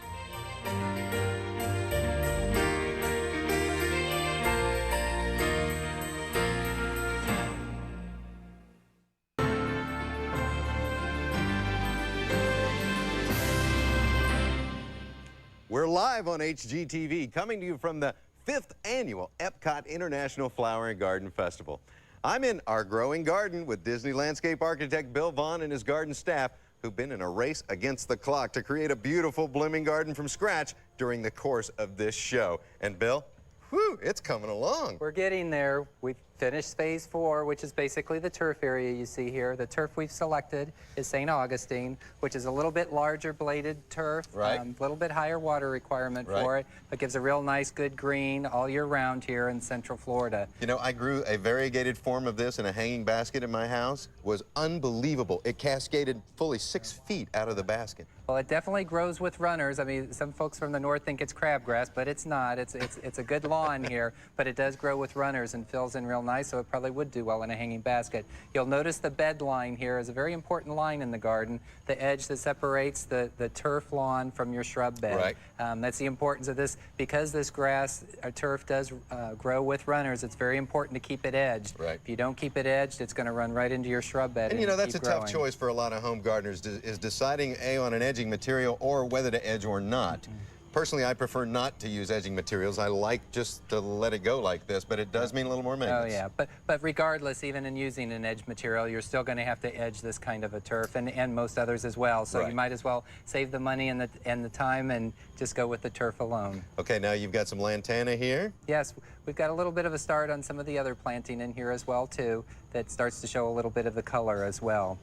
We're live on HGTV, coming to you from the 5th annual EPCOT International Flower and Garden Festival. I'm in our growing garden with Disney landscape architect Bill Vaughn and his garden staff, who've been in a race against the clock to create a beautiful blooming garden from scratch during the course of this show. And Bill, whew, it's coming along. We're getting there. We've finished phase 4, which is basically the turf area you see here. The turf we've selected is St. Augustine, which is a little bit larger bladed turf, a little bit higher water requirement for it, but gives a real nice, good green all year round here in Central Florida. You know, I grew a variegated form of this in a hanging basket in my house. It was unbelievable. It cascaded fully 6 feet out of the basket. Well, it definitely grows with runners. I mean, some folks from the north think it's crabgrass, but it's not. It's a good lawn here, but it does grow with runners and fills in real nice, so it probably would do well in a hanging basket. You'll notice the bed line here is a very important line in the garden, the edge that separates the turf lawn from your shrub bed. That's the importance of this. Because this grass, turf does grow with runners, it's very important to keep it edged. If you don't keep it edged, it's going to run right into your shrub bed. And you know, that's a tough choice for a lot of home gardeners, is deciding on an edging material or whether to edge or not. Personally, I prefer not to use edging materials. I like just to let it go like this, but it does mean a little more maintenance. Oh, yeah. But regardless, even in using an edge material, you're still going to have to edge this kind of a turf, and most others as well. So you might as well save the money and the time and just go with the turf alone. Okay, now you've got some lantana here. Yes, we've got a little bit of a start on some of the other planting in here as well, too, that starts to show a little bit of the color as well.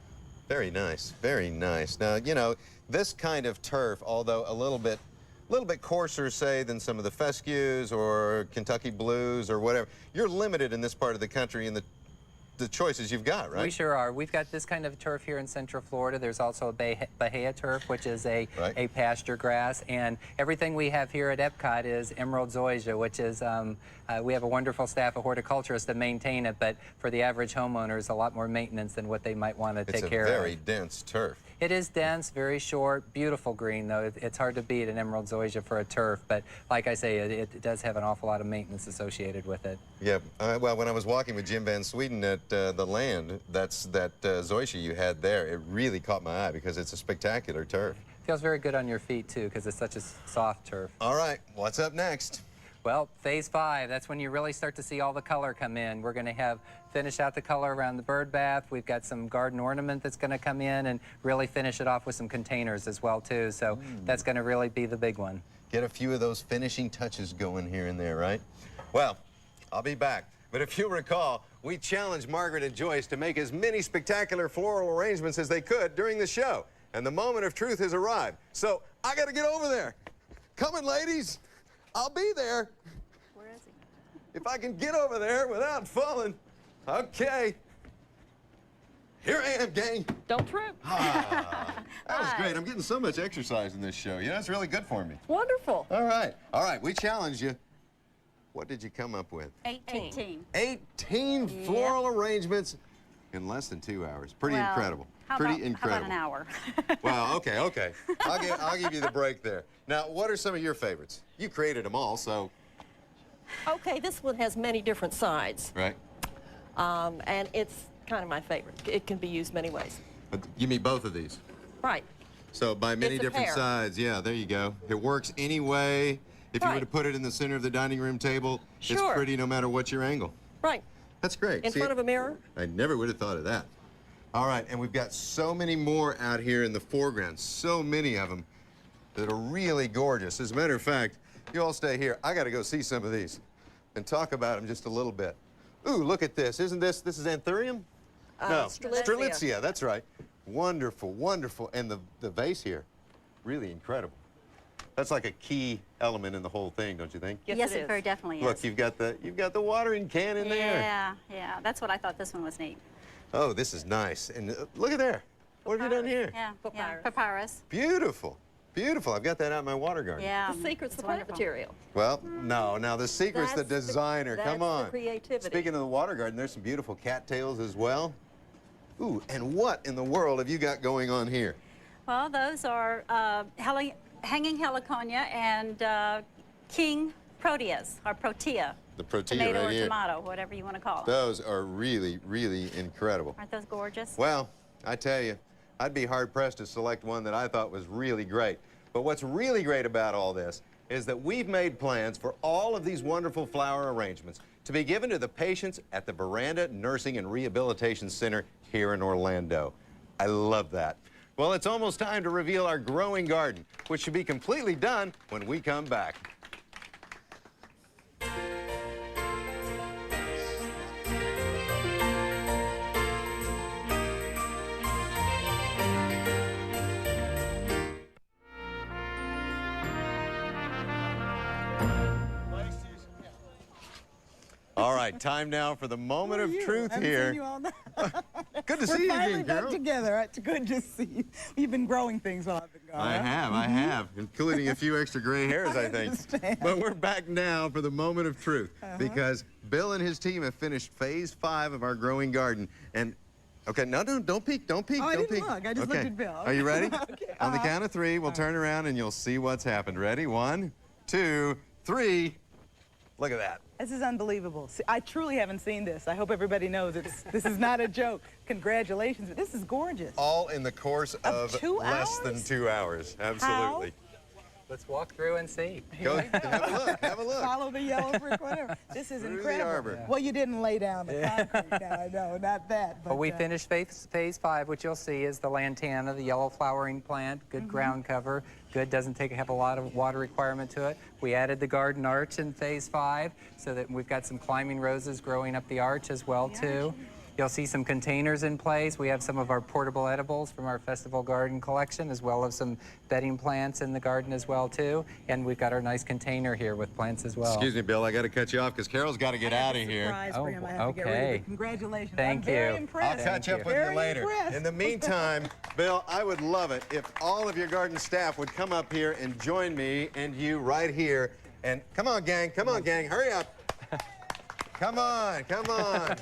Very nice, very nice. Now, you know, this kind of turf, although a little bit coarser, say, than some of the fescues or Kentucky blues or whatever, you're limited in this part of the country in the choices you've got, right? We sure are. We've got this kind of turf here in Central Florida. There's also a Bahia turf, which is a pasture grass. And everything we have here at EPCOT is emerald zoysia, which is, we have a wonderful staff of horticulturists that maintain it, but for the average homeowner, it's a lot more maintenance than what they might want to take care of. It's a very dense turf. It is dense, very short, beautiful green, though. It's hard to beat an emerald zoysia for a turf, but like I say, it does have an awful lot of maintenance associated with it. Yeah, well, when I was walking with Jim Van Sweden at the land, that zoysia you had there, it really caught my eye because it's a spectacular turf. Feels very good on your feet, too, because it's such a soft turf. All right, what's up next? Well, phase 5, that's when you really start to see all the color come in. We're going to finish out the color around the bird bath. We've got some garden ornament that's going to come in and really finish it off with some containers as well, too. So that's going to really be the big one. Get a few of those finishing touches going here and there, right? Well, I'll be back. But if you recall, we challenged Margaret and Joyce to make as many spectacular floral arrangements as they could during the show. And the moment of truth has arrived. So I got to get over there. Coming, ladies. I'll be there. Where is he? If I can get over there without falling. Okay. Here I am, gang. Don't trip. That was great. I'm getting so much exercise in this show. You know, it's really good for me. Wonderful. All right. All right. We challenged you. What did you come up with? 18. 18 floral arrangements in less than 2 hours. Pretty incredible. Pretty incredible. How about an hour? Well, okay. I'll give you the break there. Now, what are some of your favorites? You created them all, so. Okay, this one has many different sides. Right. And it's kind of my favorite. It can be used many ways. But give me both of these. Right. So by many different sides, yeah, there you go. It works any way. If you were to put it in the center of the dining room table, it's pretty no matter what your angle. Right. That's great. In front of a mirror? I never would have thought of that. All right, and we've got so many more out here in the foreground, so many of them that are really gorgeous. As a matter of fact, you all stay here. I got to go see some of these and talk about them just a little bit. Ooh, look at this. Isn't this is anthurium? No, Strelitzia, that's right. Wonderful, wonderful. And the vase here, really incredible. That's like a key element in the whole thing, don't you think? Yes, it very definitely is. Look, you've got the watering can in there. Yeah. That's what I thought this one was neat. Oh, this is nice. And look at there. What have you done here? Yeah, papyrus. Beautiful. Beautiful. I've got that out in my water garden. Yeah. The secret's the plant material. Well, no. Now, the secret's the designer. Come on. The creativity. Speaking of the water garden, there's some beautiful cattails as well. Ooh, and what in the world have you got going on here? Well, those are hanging heliconia and king proteas, or protea. The protea tomato right or here. tomato, whatever you want to call them. Those are really, really incredible. Aren't those gorgeous? Well, I tell you, I'd be hard-pressed to select one that I thought was really great. But what's really great about all this is that we've made plans for all of these wonderful flower arrangements to be given to the patients at the Veranda Nursing and Rehabilitation Center here in Orlando. I love that. Well, it's almost time to reveal our growing garden, which should be completely done when we come back. All right, time now for the moment of truth here. Good to see you again, Carol. Back together. It's good to see you. You've been growing things while I've been gone. I have, including a few extra gray hairs, I think. But we're back now for the moment of truth, because Bill and his team have finished phase 5 of our growing garden. And, okay, no, don't peek, don't peek, I don't didn't peek. look. I just looked at Bill. Are you ready? Okay. On the count of 3, we'll turn around and you'll see what's happened. Ready? 1, 2, 3. Look at that. This is unbelievable. See, I truly haven't seen this. I hope everybody knows this is not a joke. Congratulations. This is gorgeous. All in the course of 2 less than 2 hours. Absolutely. Let's walk through and see. Go have a look. Have a look. Follow the yellow brick, whatever. This is Through incredible. the arbor. Well, you didn't lay down the concrete. Now, I know, not that. But, Well, we finished phase 5, which you'll see is the lantana, the yellow flowering plant, good ground cover, good, doesn't have a lot of water requirement to it. We added the garden arch in phase 5 so that we've got some climbing roses growing up the arch as well, too. You'll see some containers in place. We have some of our portable edibles from our festival garden collection, as well as some bedding plants in the garden as well, too. And we've got our nice container here with plants as well. Excuse me, Bill, I got to cut you off because Carol's got to get out of here. Surprise for him. I have to get rid of it. Congratulations. Thank I'm very you. impressed. I'll catch up with you later. In the meantime, Bill, I would love it if all of your garden staff would come up here and join me and you right here. And come on, gang. Come on, gang. Hurry up. Come on. Come on.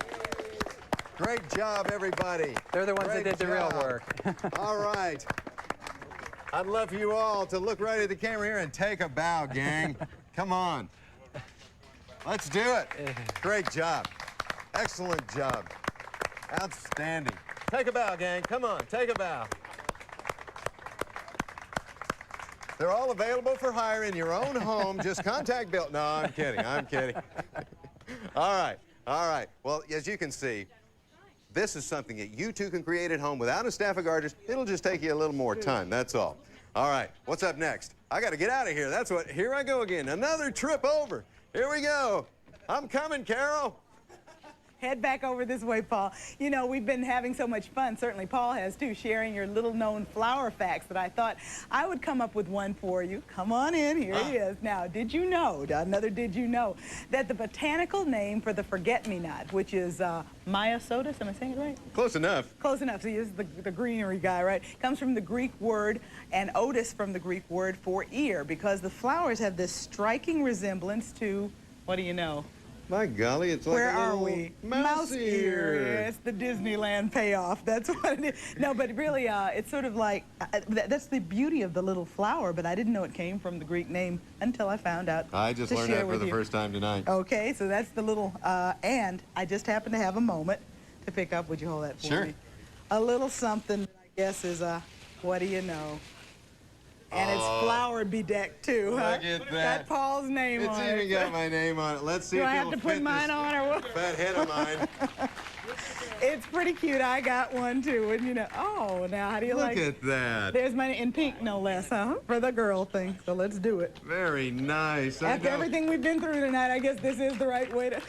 Great job, everybody. They're the ones that did the real work. All right. I'd love for you all to look right at the camera here and take a bow, gang. Come on. Let's do it. Great job. Excellent job. Outstanding. Take a bow, gang. Come on, take a bow. They're all available for hire in your own home. Just contact Bill. No, I'm kidding. I'm kidding. All right. All right. Well, as you can see, this is something that you two can create at home without a staff of gardeners. It'll just take you a little more time, that's all. All right, what's up next? I got to get out of here. That's what, here I go again. Another trip over. Here we go. I'm coming, Carol. Head back over this way, Paul. You know, we've been having so much fun, certainly Paul has too, sharing your little-known flower facts that I thought I would come up with one for you. Come on in, here he is. Now, did you know, another did you know, that the botanical name for the forget-me-not, which is Myosotis, am I saying it right? Close enough. Close enough. See, this is the greenery guy, right? Comes from the Greek word, and otis from the Greek word for ear, because the flowers have this striking resemblance to, what do you know? My golly, it's like Where a are little we? mouse ear. Yeah, it's the Disneyland payoff. That's what it is. No, but really, it's sort of like, that's the beauty of the little flower, but I didn't know it came from the Greek name until I found out. I just learned that for the first time tonight. Okay, so that's the little, and I just happened to have a moment to pick up. Would you hold that for me? A little something, I guess, is a, what do you know? And it's flower bedecked too, huh? Look at that. Got Paul's name on it. It's even got my name on it. Let's see Do if I have it'll to put fit mine this on or what? fat head of mine. It's pretty cute. I got one too, and you know. Oh, now how do you like it? Look at that. There's mine in pink, no less, huh? For the girl thing. So let's do it. Very nice. After everything we've been through tonight, I guess this is the right way to.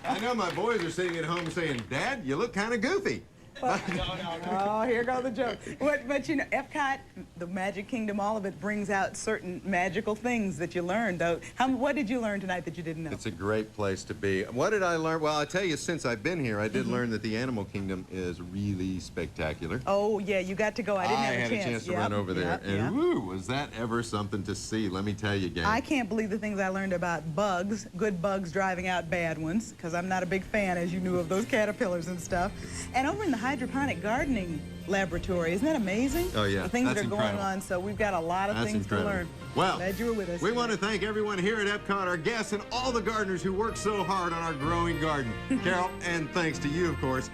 I know my boys are sitting at home saying, "Dad, you look kind of goofy." Oh, here go the joke. But you know, EPCOT, the Magic Kingdom, all of it brings out certain magical things that you learned. What did you learn tonight that you didn't know? It's a great place to be. What did I learn? Well, I tell you, since I've been here, I did learn that the animal kingdom is really spectacular. Oh, yeah, you got to go. I didn't have a chance. I had a chance to run over there, and woo, was that ever something to see, let me tell you, gang. I can't believe the things I learned about bugs, good bugs driving out bad ones, because I'm not a big fan, as you knew, of those caterpillars and stuff. And over in the hydroponic gardening laboratory, isn't that amazing? Oh, yeah. The things That's that are incredible. going on, so we've got a lot of things to learn. Well, glad you were with us. We want to thank everyone here at EPCOT, our guests, and all the gardeners who worked so hard on our growing garden. Carol, and thanks to you, of course.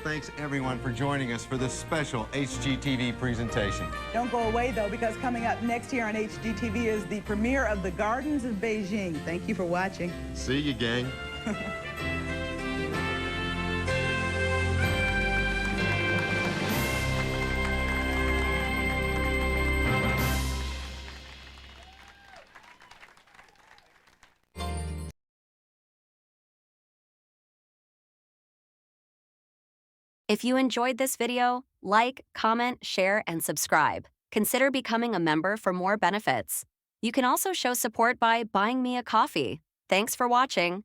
thanks everyone for joining us for this special HGTV presentation. Don't go away, though, because coming up next here on HGTV is the premiere of the Gardens of Beijing. Thank you for watching. See you, gang. If you enjoyed this video, like, comment, share, and subscribe. Consider becoming a member for more benefits. You can also show support by buying me a coffee. Thanks for watching.